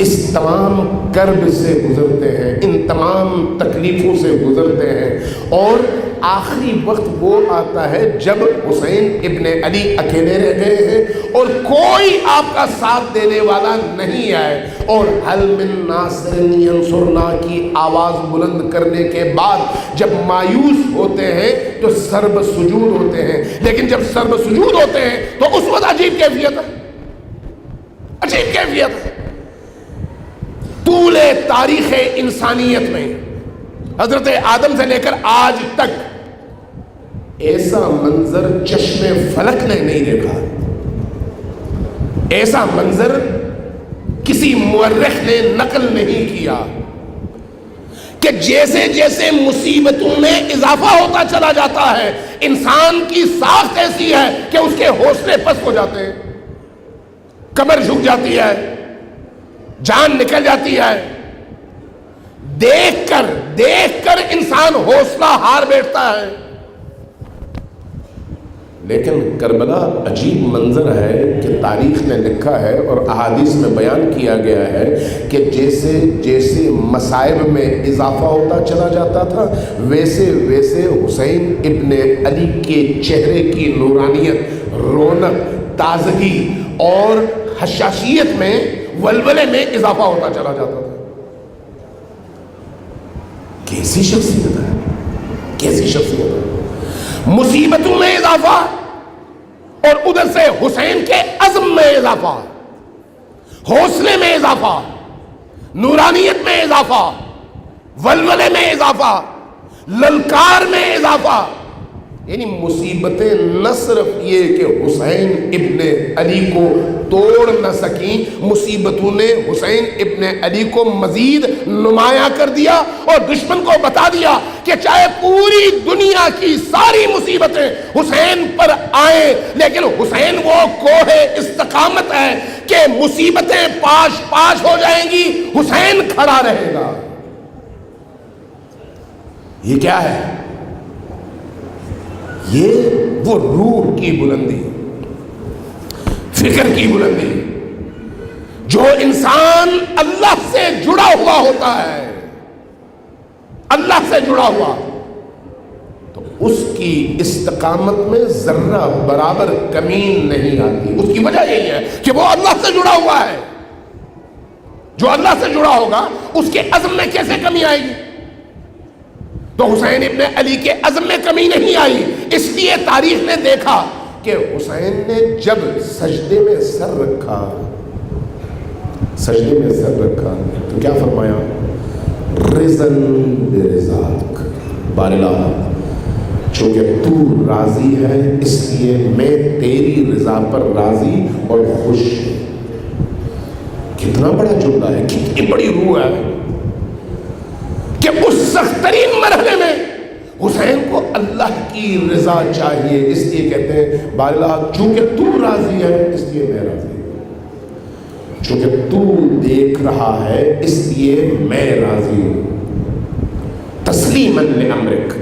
S1: اس تمام کرب سے گزرتے ہیں، ان تمام تکلیفوں سے گزرتے ہیں، اور آخری وقت وہ آتا ہے جب حسین ابن علی اکیلے رہ گئے ہیں اور کوئی آپ کا ساتھ دینے والا نہیں آئے، اور حل من ناصر ینصرنا کی آواز بلند کرنے کے بعد جب مایوس ہوتے ہیں تو سرب سجود ہوتے ہیں، لیکن جب سرب سجود ہوتے ہیں تو اس وقت عجیب کیفیت ہے، عجیب کیفیت ہے۔ طول تاریخ انسانیت میں حضرت آدم سے لے کر آج تک ایسا منظر چشم فلک نے نہیں دیکھا، ایسا منظر کسی مورخ نے نقل نہیں کیا کہ جیسے جیسے مصیبتوں میں اضافہ ہوتا چلا جاتا ہے، انسان کی ساخت ایسی ہے کہ اس کے حوصلے پست ہو جاتے ہیں، کمر جھک جاتی ہے، جان نکل جاتی ہے، دیکھ کر انسان حوصلہ ہار بیٹھتا ہے۔ لیکن کربلا عجیب منظر ہے کہ تاریخ نے لکھا ہے اور احادیث میں بیان کیا گیا ہے کہ جیسے جیسے مصائب میں اضافہ ہوتا چلا جاتا تھا، ویسے ویسے حسین ابن علی کے چہرے کی نورانیت، رونق، تازگی اور حشاشیت میں، ولولے میں اضافہ ہوتا چلا جاتا تھا۔ کیسی شخصیت ہے، کیسی شخصیت ہے! مصیبتوں میں اضافہ اور ادھر سے حسین کے عزم میں اضافہ، حوصلے میں اضافہ، نورانیت میں اضافہ، ولولے میں اضافہ، للکار میں اضافہ۔ یعنی مصیبتیں نہ صرف یہ کہ حسین ابن علی کو توڑ نہ سکیں، مصیبتوں نے حسین ابن علی کو مزید نمایاں کر دیا اور دشمن کو بتا دیا کہ چاہے پوری دنیا کی ساری مصیبتیں حسین پر آئیں، لیکن حسین وہ کوہ استقامت ہے کہ مصیبتیں پاش پاش ہو جائیں گی، حسین کھڑا رہے گا۔ یہ کیا ہے؟ یہ وہ روح کی بلندی، فکر کی بلندی، جو انسان اللہ سے جڑا ہوا ہوتا ہے، اللہ سے جڑا ہوا، تو اس کی استقامت میں ذرہ برابر کمی نہیں آتی۔ اس کی وجہ یہی ہے کہ وہ اللہ سے جڑا ہوا ہے۔ جو اللہ سے جڑا ہوگا اس کے عزم میں کیسے کمی آئے گی؟ تو حسین ابن علی کے عزم میں کمی نہیں آئی، اس لیے تاریخ نے دیکھا کہ حسین نے جب سجدے میں سر رکھا، سجدے میں سر رکھا تو کیا فرمایا؟ رضن برضاک، بارلا چونکہ تو راضی ہے اس لیے میں تیری رضا پر راضی اور خوش۔ کتنا بڑا جملہ ہے، کتنی بڑی روح ہے کہ اس سخت ترین مرحلے میں حسین کو اللہ کی رضا چاہیے، اس لیے کہتے ہیں بارلا چونکہ تو راضی ہے اس لیے میں راضی ہوں، چونکہ تو دیکھ رہا ہے اس لیے میں راضی ہوں، تسلیما لامرک،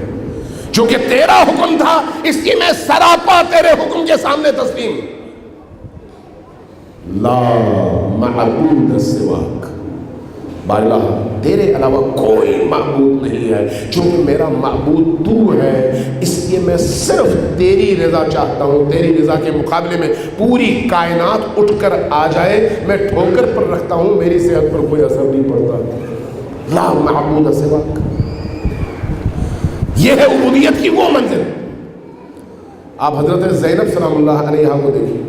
S1: چونکہ تیرا حکم تھا اس لیے میں سراپا تیرے حکم کے سامنے تسلیم۔ لا معبود سواک، بارلا تیرے علاوہ کوئی معبود نہیں ہے، چونکہ میرا معبود تو ہے اس لیے میں صرف تیری رضا چاہتا ہوں۔ تیری رضا کے مقابلے میں پوری کائنات اٹھ کر آ جائے میں ٹھوکر پر رکھتا ہوں، میری صحت پر کوئی اثر نہیں پڑتا۔ لا معبود سواک، یہ ہے عبودیت کی وہ منزل۔ آپ حضرت زینب سلام اللہ علیہا کو دیکھیں،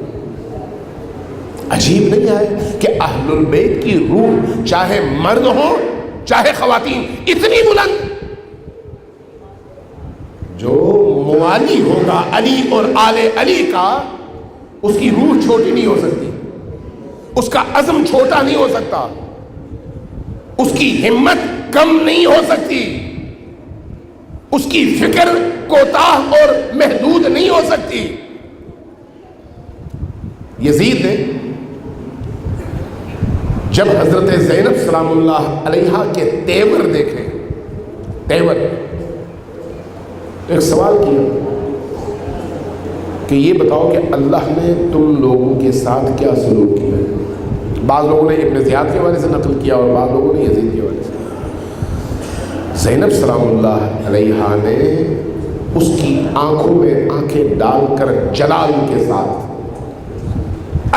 S1: عجیب نہیں ہے کہ اہل البیت کی روح چاہے مرد ہوں چاہے خواتین اتنی بلند، جو موالی ہوگا علی اور آل علی کا، اس کی روح چھوٹی نہیں ہو سکتی، اس کا عزم چھوٹا نہیں ہو سکتا، اس کی ہمت کم نہیں ہو سکتی، اس کی فکر کوتاہ اور محدود نہیں ہو سکتی۔ یزید نے جب حضرت زینب سلام اللہ علیہا کے تیور دیکھے، تیور، ایک سوال کیا کہ یہ بتاؤ کہ اللہ نے تم لوگوں کے ساتھ کیا سلوک کیا ہے؟ بعض لوگوں نے ابن زیاد کے حوالے سے نقل کیا اور بعض لوگوں نے یزید کے حوالے سے. زینب سلام اللہ علیہا نے اس کی آنکھوں میں آنکھیں ڈال کر جلال کے ساتھ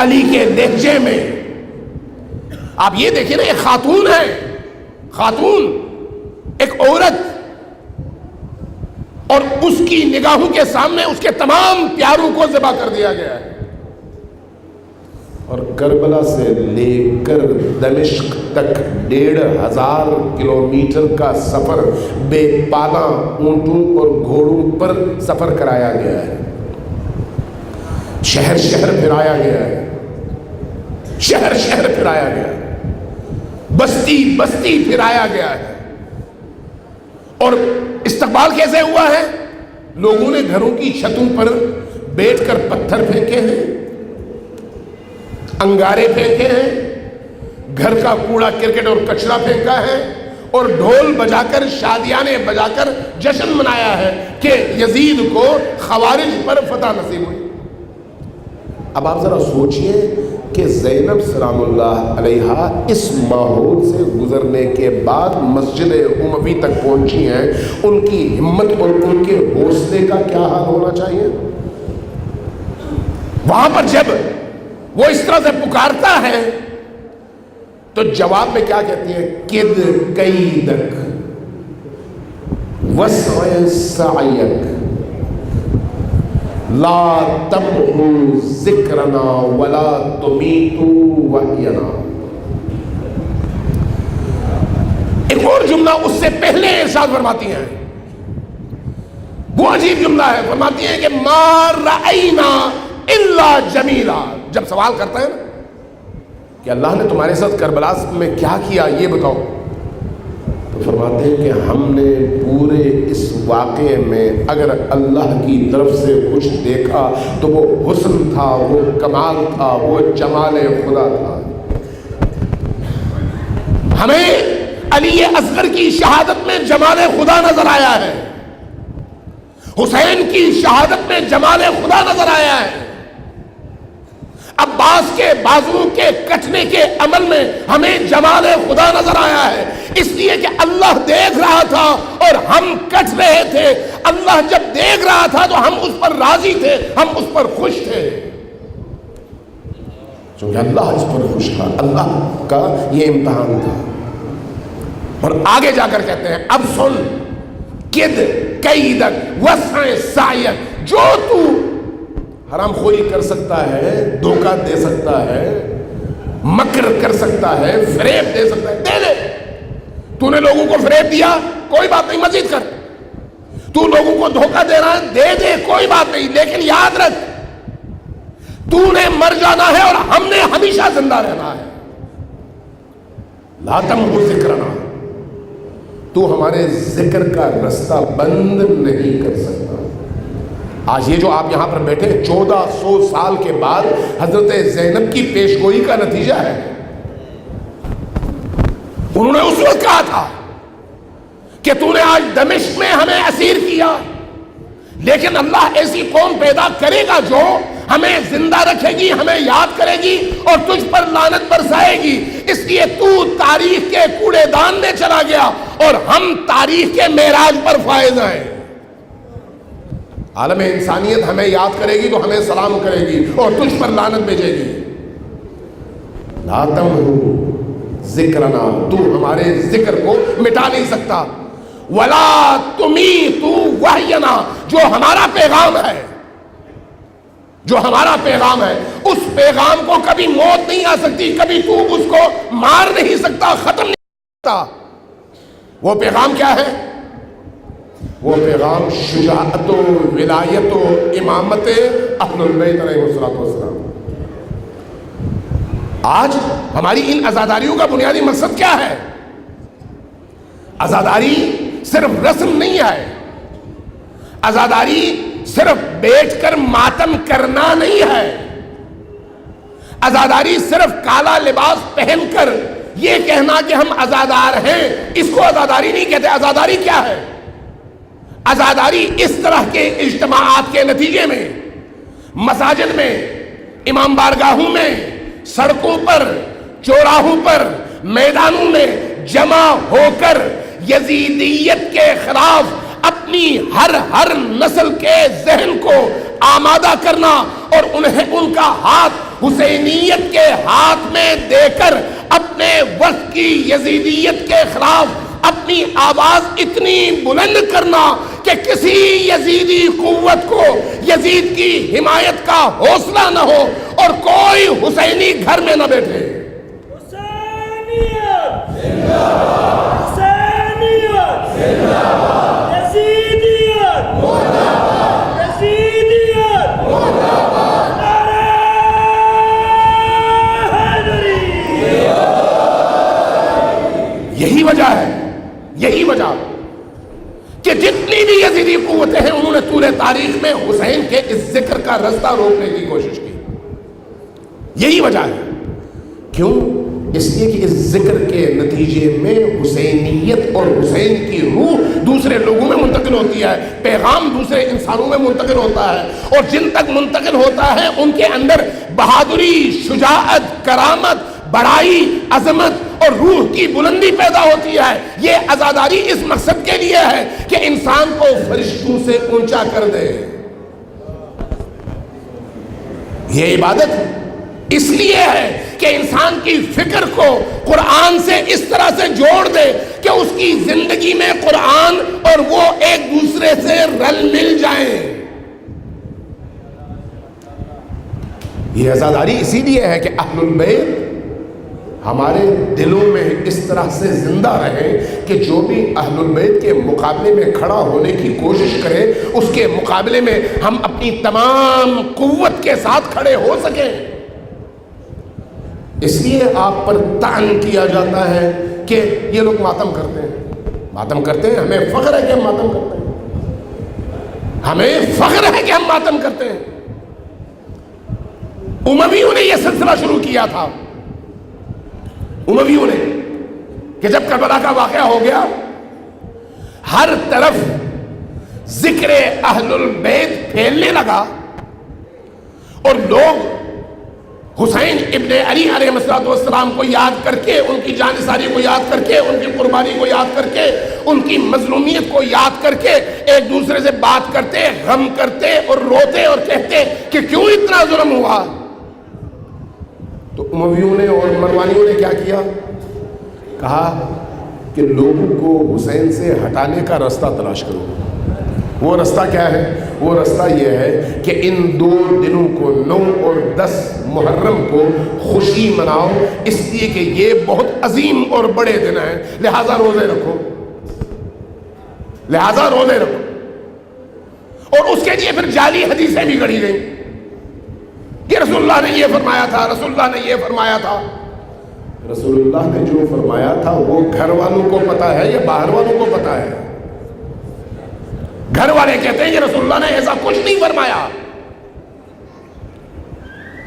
S1: علی کے لہجے میں، آپ یہ دیکھیں نا، ایک خاتون ہے، خاتون، ایک عورت، اور اس کی نگاہوں کے سامنے اس کے تمام پیاروں کو ذبح کر دیا گیا ہے. اور کربلا سے لے کر دمشق تک 1500 کلومیٹر کا سفر بے پالا اونٹوں اور گھوڑوں پر سفر کرایا گیا ہے. شہر شہر پھرایا گیا ہے، شہر شہر پھرایا گیا ہے، بستی بستی پھرایا گیا ہے. اور استقبال کیسے ہوا ہے؟ لوگوں نے گھروں کی چھتوں پر بیٹھ کر پتھر پھینکے ہیں، انگارے پھینکے ہیں، گھر کا کوڑا کرکٹ اور کچرا پھینکا ہے، اور ڈھول بجا کر، شادیانے بجا کر جشن منایا ہے کہ یزید کو خوارج پر فتح نصیب ہوئی. اب آپ ذرا سوچئے کہ زینب سلام اللہ علیہا اس ماحول سے گزرنے کے بعد مسجد اموی تک پہنچی ہیں، ان کی ہمت اور ان کے حوصلے کا کیا حال ہونا چاہیے. وہاں پر جب وہ اس طرح سے پکارتا ہے تو جواب میں کیا کہتی ہے؟ کد کیدک وسع سعیک لا تمحو ذکرنا ولا تمیتو وحینا. ایک اور جملہ اس سے پہلے ارشاد فرماتی ہیں، وہ عجیب جملہ ہے، فرماتی ہیں کہ ما رأینا الا جمیلا. جب سوال کرتا ہے نا کہ اللہ نے تمہارے ساتھ کربلا میں کیا کیا یہ بتاؤ، تو فرماتے ہیں کہ ہم نے پورے اس واقعے میں اگر اللہ کی طرف سے کچھ دیکھا تو وہ حسن تھا، وہ کمال تھا، وہ جمال خدا تھا. ہمیں علی اصغر کی شہادت میں جمال خدا نظر آیا ہے، حسین کی شہادت میں جمال خدا نظر آیا ہے، عباس کے بازو کے کٹنے کے عمل میں ہمیں جمال خدا نظر آیا ہے. اس لیے کہ اللہ دیکھ رہا تھا اور ہم کٹ رہے تھے. اللہ جب دیکھ رہا تھا تو ہم اس پر راضی تھے، ہم اس پر خوش تھے، چونکہ اللہ اس پر خوش تھا. اللہ کا یہ امتحان تھا. اور آگے جا کر کہتے ہیں اب سن، کد کیدک وسع سعیک، جو تو حرام خوری کر سکتا ہے، دھوکہ دے سکتا ہے، مکر کر سکتا ہے، فریب دے سکتا ہے، دے دے. تو نے لوگوں کو فریب دیا، کوئی بات نہیں، مزید کر. تو لوگوں کو دھوکہ دے رہا ہے، دے دے، کوئی بات نہیں، لیکن یاد رکھ تو نے مر جانا ہے اور ہم نے ہمیشہ زندہ رہنا ہے. لا تمحو ذکرنا، تو ہمارے ذکر کا رستہ بند نہیں کر سکتا. آج یہ جو آپ یہاں پر بیٹھے 1400 سال کے بعد حضرت زینب کی پیش گوئی کا نتیجہ ہے. انہوں نے اس وقت کہا تھا کہ تو نے آج دمشق میں ہمیں اسیر کیا، لیکن اللہ ایسی قوم پیدا کرے گا جو ہمیں زندہ رکھے گی، ہمیں یاد کرے گی اور تجھ پر لعنت برسائے گی. اس لیے تو تاریخ کے کوڑے دان میں چلا گیا اور ہم تاریخ کے معراج پر فائز ہیں. عالم انسانیت ہمیں یاد کرے گی تو ہمیں سلام کرے گی اور تجھ پر لعنت بھیجے گی. لا تمحو ذکرنا، تو ہمارے ذکر کو مٹا نہیں سکتا. ولا تمیتو وحینا، جو ہمارا پیغام ہے، جو ہمارا پیغام ہے، اس پیغام کو کبھی موت نہیں آ سکتی، کبھی تو اس کو مار نہیں سکتا، ختم نہیں سکتا. وہ پیغام کیا ہے؟ وہ پیغام شجاعت و ولایت و امامت اہل البیت علیہ السلام. آج ہماری ان عزاداریوں کا بنیادی مقصد کیا ہے؟ عزاداری صرف رسم نہیں ہے، عزاداری صرف بیٹھ کر ماتم کرنا نہیں ہے، عزاداری صرف کالا لباس پہن کر یہ کہنا کہ ہم عزادار ہیں، اس کو عزاداری نہیں کہتے. عزاداری کیا ہے؟ عزاداری اس طرح کے اجتماعات کے نتیجے میں مساجد میں، امام بارگاہوں میں، سڑکوں پر چوراہوں پر میدانوں میں جمع ہو کر یزیدیت کے خلاف اپنی ہر نسل کے ذہن کو آمادہ کرنا اور انہیں ان کا ہاتھ حسینیت کے ہاتھ میں دے کر اپنے وقت کی یزیدیت کے خلاف اپنی آواز اتنی بلند کرنا کہ کسی یزیدی قوت کو یزید کی حمایت کا حوصلہ نہ ہو اور کوئی حسینی گھر میں نہ بیٹھے۔
S3: حسینیت زندہ باد، حسینیت زندہ باد، یزیدیت مردہ باد، یزیدیت مردہ باد، نعرہ حیدری۔
S1: یہی وجہ کہ جتنی بھی یزیدی قوتیں ہیں انہوں نے طول تاریخ میں حسین کے اس ذکر کا رستہ روکنے کی کوشش کی۔ یہی وجہ ہے کیوں؟ اس لیے کہ اس ذکر کے نتیجے میں حسینیت اور حسین کی روح دوسرے لوگوں میں منتقل ہوتی ہے، پیغام دوسرے انسانوں میں منتقل ہوتا ہے، اور جن تک منتقل ہوتا ہے ان کے اندر بہادری، شجاعت، کرامت، بڑائی، عظمت اور روح کی بلندی پیدا ہوتی ہے۔ یہ عزاداری اس مقصد کے لیے ہے کہ انسان کو فرشتوں سے اونچا کر دے۔ یہ عبادت اس لیے ہے کہ انسان کی فکر کو قرآن سے اس طرح سے جوڑ دے کہ اس کی زندگی میں قرآن اور وہ ایک دوسرے سے رل مل جائیں۔ یہ عزاداری اسی لیے ہے کہ اہل البیت ہمارے دلوں میں اس طرح سے زندہ رہے کہ جو بھی اہل البیت کے مقابلے میں کھڑا ہونے کی کوشش کرے اس کے مقابلے میں ہم اپنی تمام قوت کے ساتھ کھڑے ہو سکیں۔ اس لیے آپ پر طعن کیا جاتا ہے کہ یہ لوگ ماتم کرتے ہیں، ہمیں فخر ہے کہ ہم ماتم کرتے ہیں، ہمیں فخر ہے کہ ہم ماتم کرتے ہیں۔ امویوں نے یہ سلسلہ شروع کیا تھا، امویوں نے، کہ جب کربلا کا واقعہ ہو گیا ہر طرف ذکر اہل البیت پھیلنے لگا اور لوگ حسین ابن علی علیہ السلام کو یاد کر کے، ان کی جانثاری کو یاد کر کے، ان کی قربانی کو یاد کر کے، ان کی مظلومیت کو یاد کر کے ایک دوسرے سے بات کرتے، غم کرتے اور روتے اور کہتے کہ کیوں اتنا ظلم ہوا۔ تو امویوں نے اور مروانیوں نے کیا کیا؟ کہا کہ لوگوں کو حسین سے ہٹانے کا راستہ تلاش کرو۔ وہ راستہ کیا ہے؟ وہ راستہ یہ ہے کہ ان دو دنوں کو 9 اور 10 محرم کو خوشی مناؤ، اس لیے کہ یہ بہت عظیم اور بڑے دن ہیں، لہذا روزے رکھو، اور اس کے لیے پھر جعلی حدیثیں بھی گڑھی گئیں کہ رسول اللہ نے یہ فرمایا تھا، رسول اللہ نے یہ فرمایا تھا۔ رسول اللہ نے جو فرمایا تھا وہ گھر والوں کو پتا ہے یا باہر والوں کو پتا ہے؟ گھر والے کہتے ہیں کہ رسول اللہ نے ایسا کچھ نہیں فرمایا،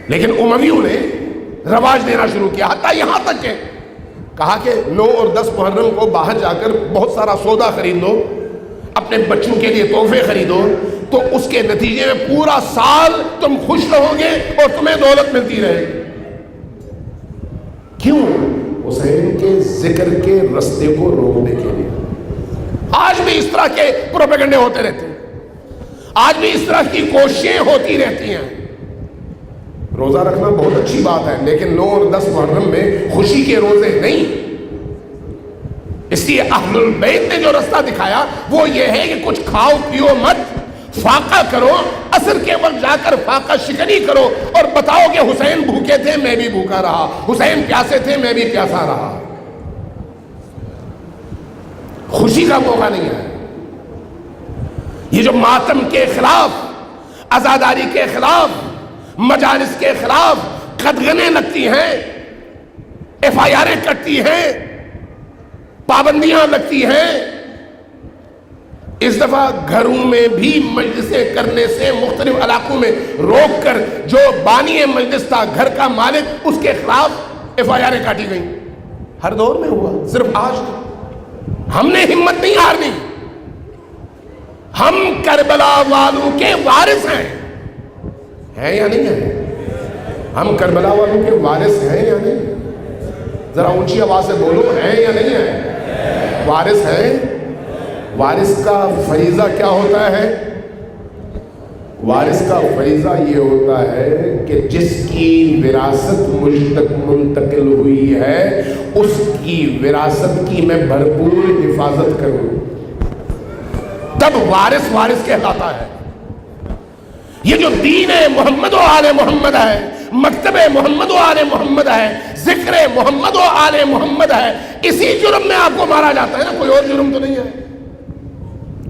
S1: لیکن امویوں نے رواج دینا شروع کیا، حتیٰ یہاں تک کہ کہا کہ 9 اور 10 محرم کو باہر جا کر بہت سارا سودا خرید لو، اپنے بچوں کے لیے تحفے خریدو، تو اس کے نتیجے میں پورا سال تم خوش رہو گے اور تمہیں دولت ملتی رہے گی۔ کیوں؟ حسین کے ذکر کے رستے کو روکنے کے لیے۔ آج بھی اس طرح کے پروپیگنڈے ہوتے رہتے ہیں، آج بھی اس طرح کی کوششیں ہوتی رہتی ہیں۔ روزہ رکھنا بہت اچھی بات ہے، لیکن 9 اور 10 محرم میں خوشی کے روزے نہیں۔ اس لیے اہل البیت نے جو راستہ دکھایا وہ یہ ہے کہ کچھ کھاؤ پیو مت، فاقہ کرو، عصر کے وقت جا کر فاقہ شکنی کرو اور بتاؤ کہ حسین بھوکے تھے میں بھی بھوکا رہا، حسین پیاسے تھے میں بھی پیاسا رہا۔ خوشی کا موقع نہیں ہے۔ یہ جو ماتم کے خلاف، عزاداری کے خلاف، مجالس کے خلاف قدغنیں لگتی ہیں، ایف آئی آریں کٹتی ہیں، پابندیاں لگتی ہیں، اس دفعہ گھروں میں بھی مجلسیں کرنے سے مختلف علاقوں میں روک کر جو بانی مجلس تھا، گھر کا مالک، اس کے خلاف ایف آئی آریں کاٹی گئیں۔ ہر دور میں ہوا، صرف آج ہم نے ہمت نہیں ہارنی۔ ہم کربلا والوں کے وارث ہیں یا نہیں ہیں؟ ہم کربلا والوں کے وارث ہیں یا نہیں؟ ذرا اونچی آواز سے بولو، ہیں یا نہیں ہے؟ وارث ہیں؟ وارث کا فریضہ کیا ہوتا ہے؟ وارث کا فریضہ یہ ہوتا ہے کہ جس کی وراثت مجھ تک منتقل ہوئی ہے اس کی وراثت کی میں بھرپور حفاظت کروں، تب وارث وارث کہلاتا ہے۔ یہ جو دین محمد و آل محمد ہے، مکتب محمد و آل محمد ہے، ذکر محمد و آل محمد ہے، اسی جرم میں آپ کو مارا جاتا ہے نا، کوئی اور جرم تو نہیں ہے؟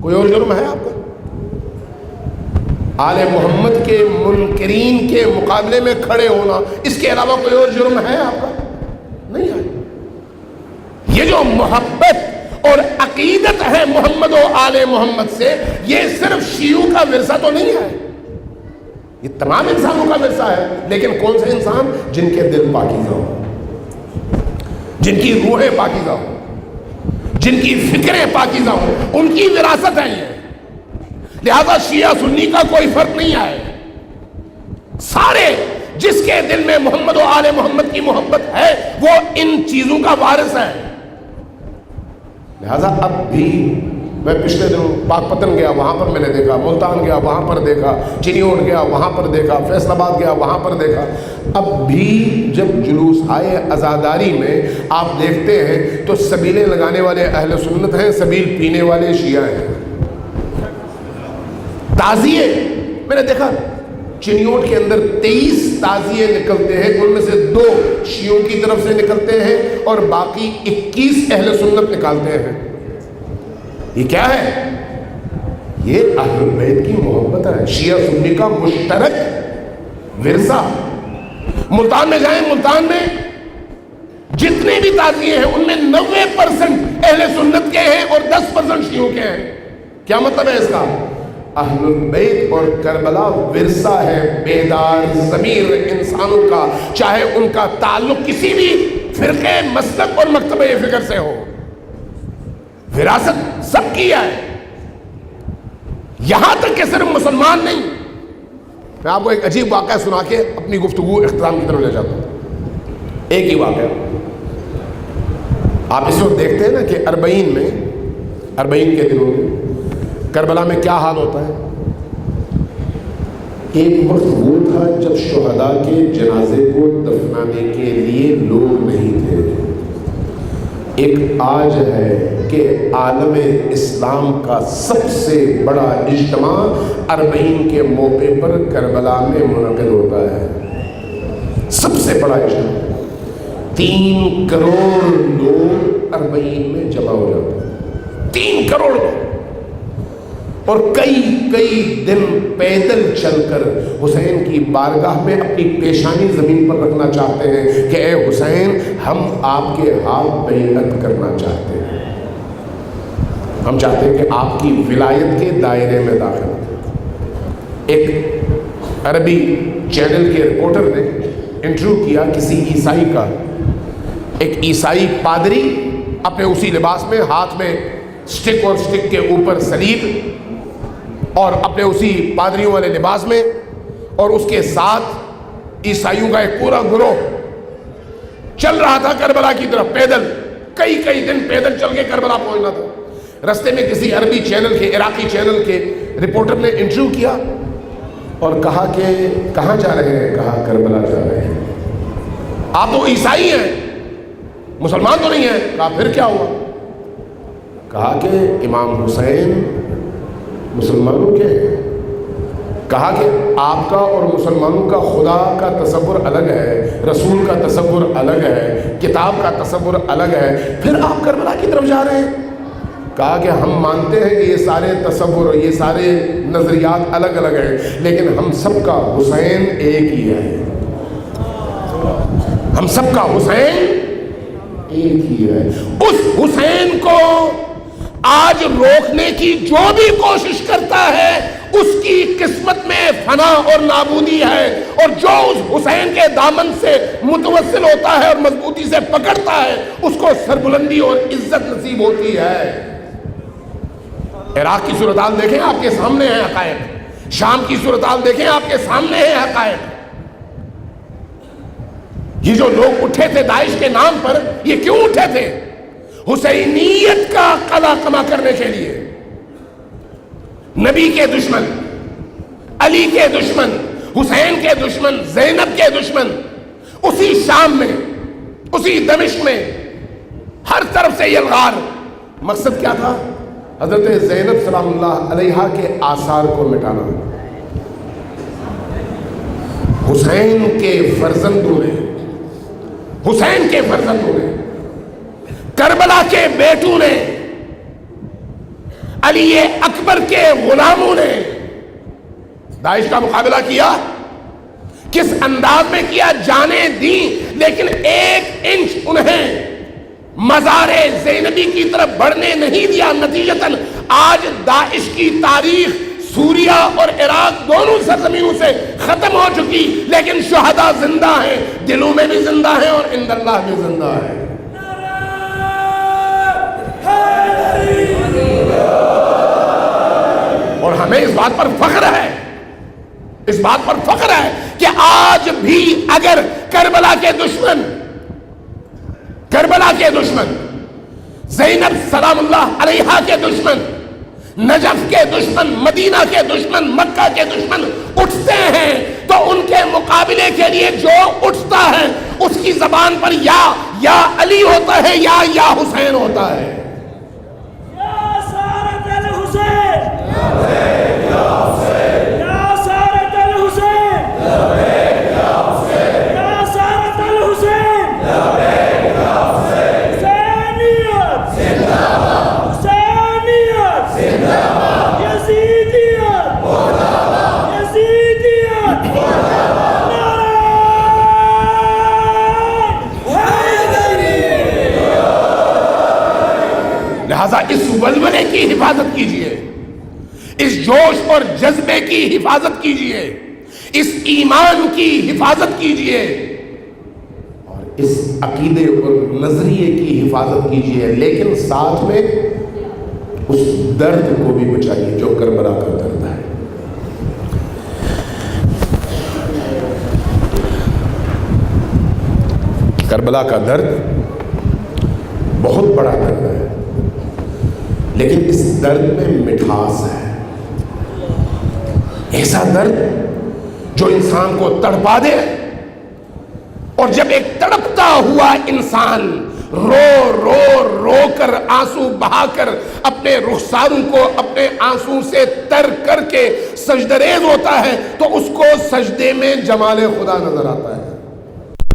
S1: کوئی اور جرم ہے آپ کا؟ آل محمد کے منکرین کے مقابلے میں کھڑے ہونا، اس کے علاوہ کوئی اور جرم ہے آپ کا؟ نہیں ہے۔ یہ جو محبت اور عقیدت ہے محمد و آل محمد سے، یہ صرف شیعوں کا ورثہ تو نہیں ہے، یہ تمام انسانوں کا ورثہ ہے۔ لیکن کون سے انسان؟ جن کے دل پاکیزہ ہو، جن کی روحیں پاکیزہ ہو، جن کی فکریں پاکیزہ ہو، ان کی وراثت ہے یہ۔ لہذا شیعہ سنی کا کوئی فرق نہیں ہے، سارے جس کے دل میں محمد و آل محمد کی محبت ہے وہ ان چیزوں کا وارث ہے۔ لہذا اب بھی میں پچھلے دنوں پاک پتن گیا، وہاں پر میں نے دیکھا، ملتان گیا وہاں پر دیکھا، چنیوٹ گیا وہاں پر دیکھا، فیصل آباد گیا وہاں پر دیکھا، اب بھی جب جلوس آئے عزاداری میں آپ دیکھتے ہیں تو سبیلیں لگانے والے اہل سنت ہیں، سبیل پینے والے شیعہ ہیں۔ تعزیے میں نے دیکھا چنیوٹ کے اندر 23 تعزیے نکلتے ہیں، ان میں سے 2 شیعوں کی طرف سے نکلتے ہیں اور باقی 21 اہل سنت نکالتے ہیں۔ یہ کیا ہے؟ یہ اہل بیت کی محبت ہے، شیعہ سنی کا مشترک ورثہ۔ ملتان میں جائیں، ملتان میں جتنے بھی تعزیے ہیں ان میں 90% اہل سنت کے ہیں اور 10% شیعوں کے ہیں۔ کیا مطلب ہے اس کا؟ اہل بیت اور کربلا ورثہ ہے بیدار ضمیر انسانوں کا، چاہے ان کا تعلق کسی بھی فرقے، مسلک اور مکتبہ فکر سے ہو، وراثت سب کی ہے۔ یہاں تک کہ صرف مسلمان نہیں۔ میں آپ کو ایک عجیب واقعہ سنا کے اپنی گفتگو اختتام کی طرف لے جاتا ہوں۔ ایک ہی واقعہ، آپ اس وقت دیکھتے ہیں نا کہ 40 کے دنوں میں کربلا میں کیا حال ہوتا ہے۔ ایک وقت وہ تھا جب شہداء کے جنازے کو دفنانے کے لیے لوگ نہیں تھے، ایک آج ہے کہ عالم اسلام کا سب سے بڑا اجتماع 40 کے موقع پر کربلا میں منعقد ہوتا ہے، سب سے بڑا اجتماع، 3 کروڑ لوگ 40 میں جمع ہو جاتے ہیں، 3 کروڑ لوگ، اور کئی دن پیدل چل کر حسین کی بارگاہ میں اپنی پیشانی زمین پر رکھنا چاہتے ہیں کہ اے حسین، ہم آپ کے ہاتھ بیعت کرنا چاہتے ہیں، ہم چاہتے ہیں کہ آپ کی ولایت کے دائرے میں داخل ہوں۔ ایک عربی چینل کے رپورٹر نے انٹرویو کیا کسی عیسائی کا، ایک عیسائی پادری اپنے اسی لباس میں، ہاتھ میں سٹک اور سٹک کے اوپر صلیب، اور اپنے اسی پادریوں والے لباس میں، اور اس کے ساتھ عیسائیوں کا ایک پورا گروہ چل رہا تھا کربلا کی طرف پیدل، کئی دن پیدل چل کے کربلا پہنچنا تھا۔ رستے میں کسی عربی چینل کے، عراقی چینل کے رپورٹر نے انٹرویو کیا اور کہا کہ کہاں جا رہے ہیں؟ کہا کربلا جا رہے ہیں۔ آپ تو عیسائی ہیں، مسلمان تو نہیں ہیں۔ کہا پھر کیا ہوا؟ کہا کہ امام حسین مسلمانوں کے ہیں۔ کہا کہ آپ کا اور مسلمانوں کا خدا کا تصور الگ ہے، رسول کا تصور الگ ہے، کتاب کا تصور الگ ہے، پھر آپ کربلا کی طرف جا رہے ہیں۔ کہا کہ ہم مانتے ہیں کہ یہ سارے تصور، یہ سارے نظریات الگ الگ ہیں، لیکن ہم سب کا حسین ایک ہی ہے، ہم سب کا حسین ایک ہی ہے۔ اس حسین کو آج روکنے کی جو بھی کوشش کرتا ہے اس کی قسمت میں فنا اور نابودی ہے، اور جو اس حسین کے دامن سے متوسل ہوتا ہے اور مضبوطی سے پکڑتا ہے اس کو سربلندی اور عزت نصیب ہوتی ہے۔ عراق کی صورتحال دیکھیں، آپ کے سامنے ہیں حقائق، شام کی صورتحال دیکھیں، آپ کے سامنے ہیں حقائق۔ یہ جو لوگ اٹھے تھے داعش کے نام پر، یہ کیوں اٹھے تھے؟ حسینیت کا قلع کما کرنے کے لیے۔ نبی کے دشمن، علی کے دشمن، حسین کے دشمن، زینب کے دشمن، اسی شام میں، اسی دمشق میں ہر طرف سے یلغار۔ مقصد کیا تھا؟ حضرت زینب سلام اللہ علیہا کے آثار کو مٹانا۔ حسین کے فرزندوں نے، حسین کے فرزندوں نے، کربلا کے بیٹوں نے، علی اکبر کے غلاموں نے داعش کا مقابلہ کیا۔ کس انداز میں کیا؟ جانیں دیں، لیکن 1 انچ انہیں مزار زینبی کی طرف بڑھنے نہیں دیا۔ نتیجتاً آج داعش کی تاریخ سوریا اور عراق دونوں سرزمینوں سے ختم ہو چکی، لیکن شہداء زندہ ہیں، دلوں میں بھی زندہ ہیں اور عند اللہ بھی زندہ ہیں۔ اور ہمیں اس بات پر فخر ہے، اس بات پر فخر ہے کہ آج بھی اگر کربلا کے دشمن، کربلا کے دشمن، زینب سلام اللہ علیہا کے دشمن، نجف کے دشمن، مدینہ کے دشمن، مکہ کے دشمن اٹھتے ہیں تو ان کے مقابلے کے لیے جو اٹھتا ہے اس کی زبان پر یا علی ہوتا ہے یا حسین ہوتا ہے۔
S3: یا سارت الحسین، یا سارت الحسین، یا سارت الحسین، حسینیت حسینیت، یزیدیت یزیدیت، نعرہ حیدری۔
S1: لہذا اس ولولے کی حفاظت کیجئے، اس جوش اور جذبے کی حفاظت کیجئے، اس ایمان کی حفاظت کیجئے، اور اس عقیدے اور نظریے کی حفاظت کیجئے، لیکن ساتھ میں اس درد کو بھی بچائیے جو کربلا کا درد ہے۔ کربلا کا درد بہت بڑا درد ہے، لیکن اس درد میں مٹھاس ہے، ایسا درد جو انسان کو تڑپا دے، اور جب ایک تڑپتا ہوا انسان رو رو رو کر، آنسو بہا کر اپنے رخساروں کو اپنے آنسو سے تر کر کے سجدریز ہوتا ہے تو اس کو سجدے میں جمال خدا نظر آتا ہے۔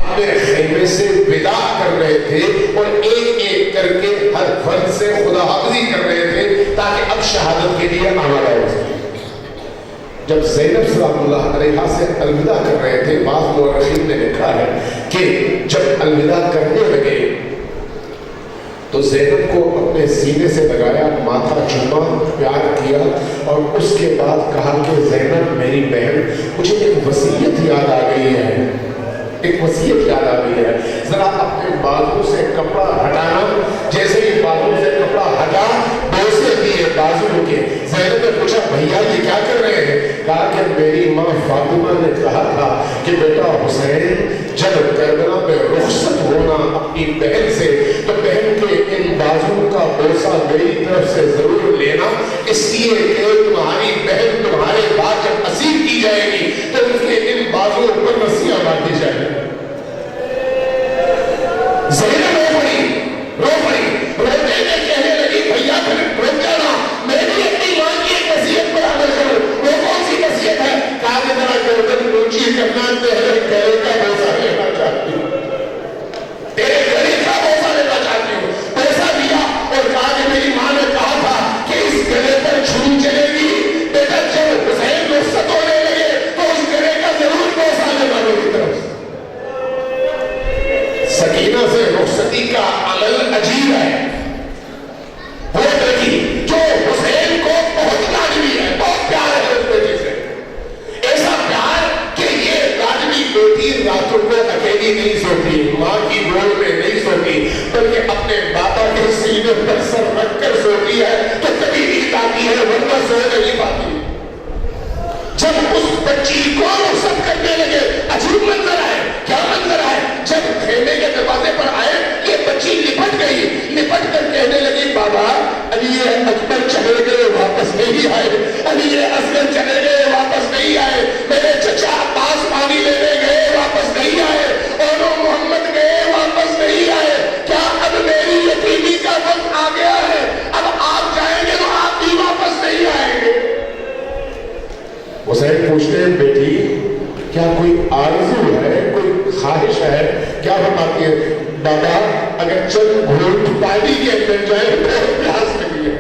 S1: اپنے خیمے سے ودا کر رہے تھے اور ایک ایک کر کے ہر فرد سے خدا حافظی کر رہے تھے تاکہ اب شہادت کے لیے آمادہ ہو سکے۔ جب زینب سلام اللہ علیہا سے الوداع کر رہے تھے، بعض مورخین نے لکھا ہے کہ جب الوداع کرنے لگے تو زینب کو اپنے سینے سے لگایا، ماتھا چوما، پیار کیا، اور اس کے بعد کہا کہ زینب میری بہن، مجھے ایک وصیت یاد آ گئی ہے، ایک وصیت یاد آ گئی ہے، ذرا اپنے بازو سے کپڑا ہٹانا۔ جیسے ہی بازو سے کپڑا ہٹا، بوسے دیے بازو کے۔ زینب نے پوچھا بھیا یہ کیا کر رہے ہیں؟ کہا کہ میری ماں فاطمہ نے کہا تھا کہ بیٹا حسین جب کربلا میں رخصت ہونا اپنی بہن سے تو بہن کے ان بازو کا بوسہ میری طرف سے ضرور لینا، اس لیے کہ تمہاری بہن تمہارے بعد جب اسیر کی جائے گی تو اس کے ان بازو پر رسیاں باندھی جائیں گی۔ زینب رو پڑی، روتے میں کہنے لگی بھیا رک جانا، میں بھی اپنی ماں کی ایک وصیت پر عمل کروں۔ وہ کون سی وصیت ہے؟ کہا کہ ذرا گردن اونچی کرنا، تیرے گلے کا بوسہ لینا چاہتی ہوں، تیرے گلے کا بوسہ لینا چاہتی ہوں۔ بوسہ دیا اور کہا کہ میری ماں نے کہا تھا کہ اس گلے پر چھری چلے گی، بیٹا جب حسین رخصت ہونے لگے تو اس گلے کا ضرور بوسہ لینا میری طرف سے۔ سکینہ سے رخصتی کا عمل عجیب ہے، وہ بیٹی جو حسین کو بہت لاڈلی ہے، بہت پیار ہے اس بیٹی سے، ایسا پیار کہ یہ لاڈلی بیٹی راتوں کو اکیلی نہیں سوتی، ماں کی گود میں نہیں سوتی، بلکہ اپنے باپا کے سینے پر سر رکھ کر سوتی ہے تو کبھی نیند آتی ہے ورنہ سو نہیں پاتی۔ جب اس بچی کو رخصت کرنے لگے، عجیب منظر ہے، کیا منظر ہے، جب آرزو ہے, کوئی خواہش ہے, کیا بتاتی ہے؟ بابا اگر چند گھونٹ پانی کے مل جائے تو پیاس لگی ہے,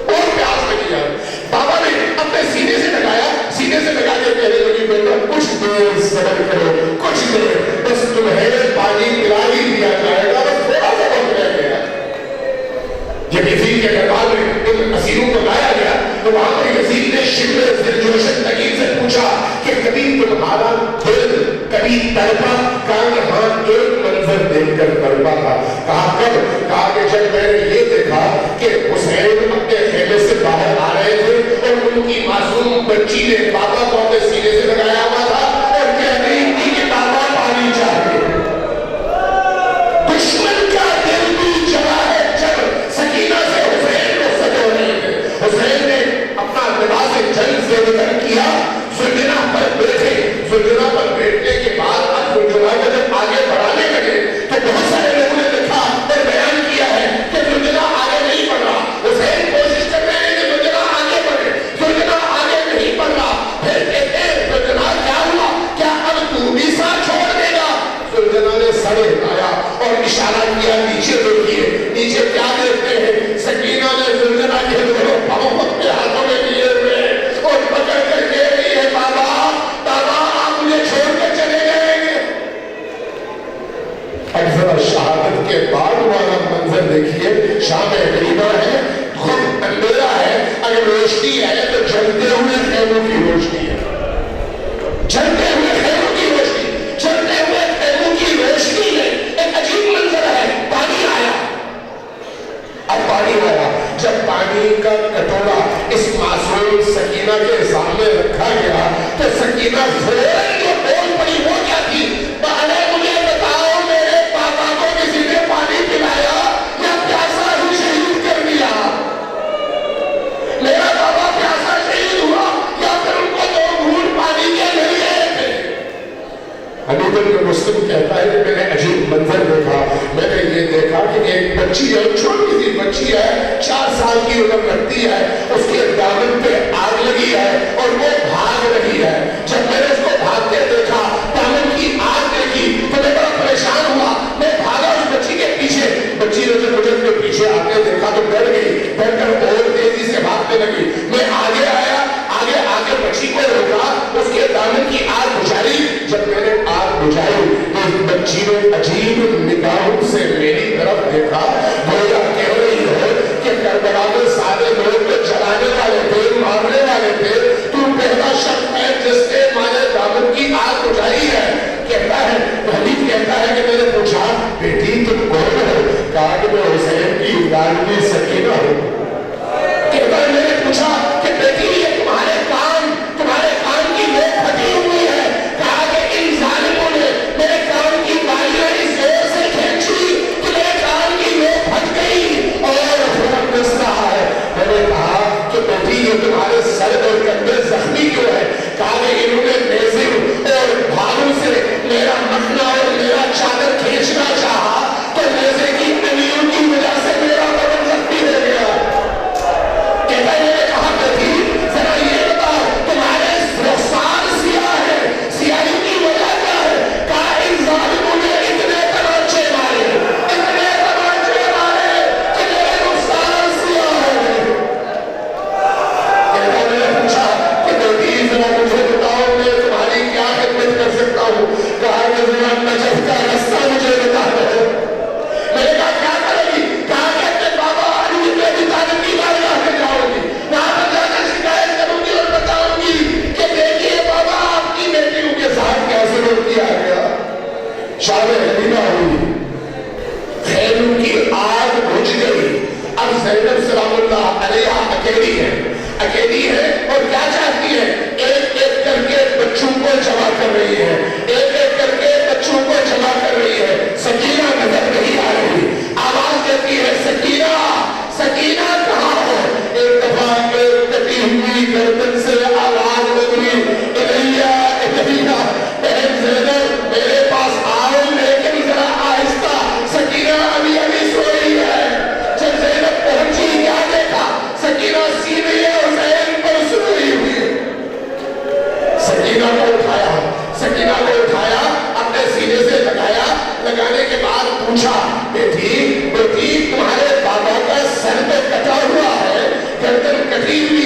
S1: اور پیاس لگی ہے. بابا نے اپنے سینے سے لگایا, سینے سے لگا کے کہنے لگی بیٹا کچھ دیر صبر کرو, کچھ دیر, بس تمہیں پانی پلا ہی دیا جائے گا, بس تھوڑا سا وقت رہ گیا. جب یزید کے دربار میں ان اسیروں کو لایا گیا تو وہاں پر یزید نے شمر دلجوشن نگین سے پوچھا کہ کبھی تمہارا دل کبھی تڑپا؟ کہا کہ ہاں ایک منظر دیکھ کر تڑپا تھا. کہا کب؟ کہا کہ جب میں نے یہ دیکھا کہ حسین اپنے خیمے سے باہر آ رہے تھے اور ان کی معصوم بچی نے بابا کو اپنے سینے سے لگایا ہوا تھا اور کہہ رہی تھی کہ بابا پانی چاہیے. دشمن کا دل بھی جلا ہے جب سکینہ سے حسین کو سجو رہے تھے. حسین نے اپنا لباس جنگ سے نکل کیا, سجنہ پر بیٹھے. سجنہ پر بیٹھنے کے بعد اب سجنہ کو جب آگے بڑھانے لگے تو بہت سارے لوگوں نے دیکھا اور بیان کیا ہے کہ سجنہ آگے نہیں بڑھ رہا. حسین کوشش کر رہے ہیں کہ سجنہ آگے بڑھے, سجنہ آگے نہیں بڑھ رہا. پھر کہتے ہیں سجنہ کیا ہوا, کیا اب تو بھی ساتھ چھوڑ دے گا؟ سجنہ نے سر ہلایا اور اشارہ کیا نیچے دیکھیے. نیچے کیا دیکھتے ہیں؟ سکینہ نے سجنہ کے دونوں پاؤں اپنے ہاتھوں میں لیے ہوئے اور پکڑ کر کہہ رہی ہے بابا بابا آپ مجھے چھوڑ کر چلے جائیں گے. اب ذرا شہادت کے بعد والا منظر دیکھیے. شام غریبہ ہے, خود اندھیرا ہے, اگر روشنی ہے تو جلتے ہوئے خیموں کی روشنی ہے, جلتے ہوئے خیموں کی روشنی, جلتے ہوئے خیموں کی روشنی میں ایک عجیب منظر ہے. پانی آیا, اب پانی آیا. جب پانی کا کٹورا اس معصوم سکینہ کے سامنے رکھا گیا تو سکینہ فوراً جو بول پڑی وہ کیا تھی؟ پہلے مجھے بتاؤ میرے پاپا کو کسی نے پانی پلایا یا پیاسا ہی شہید کر دیا؟ میرا بابا پیاسا شہید ہوا یا پھر ان کو دو گھونٹ پانی کے مل گئے تھے؟ حدیث میں مسلم کہتا ہے کہ میں نے عجیب منظر دیکھا. میں نے یہ دیکھا کہ ایک بچی ہے, چھوٹی سی بچی ہے, 4 سال کی عمر رکھتی ہے, اس کے دامن پہ آگ لگی ہے اور وہ بھاگ رہی ہے. جب میں نے اس کو بھاگتے دیکھا, دامن کی آگ دیکھی تو میں بڑا پریشان ہوا. میں بھاگا اس بچی کے پیچھے. بچی نے جب مجھے اس کے پیچھے آتے دیکھا تو ڈر گئی, ڈر کر اور تیزی سے بھاگنے لگی. میں آگے آیا, آگے آگے بچی کو روکا, اس کے دامن کی آگ بجھائی. جب میں نے آگ بجھائی تو اس بچی نے عجیب نگاہوں سے میری طرف دیکھا. گویا کہہ رہی ہے کہ کربلا میں سارے لوگ تو جلانے والے تھے, مارنے والے تھے, تو پہلا شخص ہے جس نے ہمارے دامن کی آگ بجھائی ہے. کہتا ہے, حدیث کہتا ہے کہ میں نے پوچھا بیٹی تم کون ہو؟ کہا کہ میں حسین کی لاڈلی سکینہ ہوں. کہتا ہے میں نے پوچھا کہ بیٹی یہ تمہارے کان کی لوگ پھٹی ہوئی ہے. کہا کہ ان ظالموں نے میرے کان کی بالیاں اس زور سے کھینچی کہ میرے کان کی لوگ پھٹ گئی اور خون رس رہا ہے. میں نے کہا کہ بیٹی یہ تمہارے سر اور کندھے زخمی کیوں ہے؟ کہا کہ انہوں نے نیزے اور بھالوں سے میرا مٹنا اور میرا چادر کھینچنا چاہا تو نیزے کی انگلیوں کی وجہ سے میرا بدن زخمی ہو گیا. کہتا ہے میں نے کہا بیٹی ذرا یہ بتاؤ تمہارے رخسار سیاہ ہے, سیاہی کی وجہ کیا ہے؟ کہا ان ظالموں نے اتنے تمانچے مارے کہ میرے رخسار سیاہ ہے. کہتا ہے میں نے پوچھا کہ بیٹی ذرا مجھے بتاؤ میں تمہاری کیا خدمت کر سکتا ہوں؟ کہا کہ ذرا نجف کا رستہ مجھے بتا دو. میں نے کہا کیا کرے گی؟ کہا کہ اپنے بابا علی بن ابی طالب کی بارگاہ میں جاؤ گی, وہاں پر جا کر شکایت کروں گی اور بتاؤں گی کہ دیکھیے بابا آپ کی بیٹیوں کے ساتھ کیا ظلم کیا گیا. شام غریبہ ہوئی, خیموں کی آگ بجھ گئی. اب زینب سلام اللہ علیہا اکیلی ہے اور کیا چاہتی ہے؟ ایک ایک کر کے بچوں کو جمع کر رہی ہے, ایک ایک کر کے بچوں کو جمع کر رہی ہے. سکینہ نظر نہیں آ رہی, آواز دیتی ہے سکینہ سکینہ کہاں ہو؟ ایک دفعہ ایک کٹی ہوئی گردن سے آواز لگی, الیہ الیہ, بہن زینب میرے پاس آؤ لیکن ذرا آہستہ, سکینہ ابھی ابھی سوئی ہے. جب زینب پہنچی کیا دیکھا؟ سکینہ سینے حسین پر سوئی ہوئی. سکینہ کو اٹھایا, سکینہ پوچھا بیٹی بیٹی تمہارے بابا کا سر تو کٹا ہوا ہے گردن کٹی ہوئی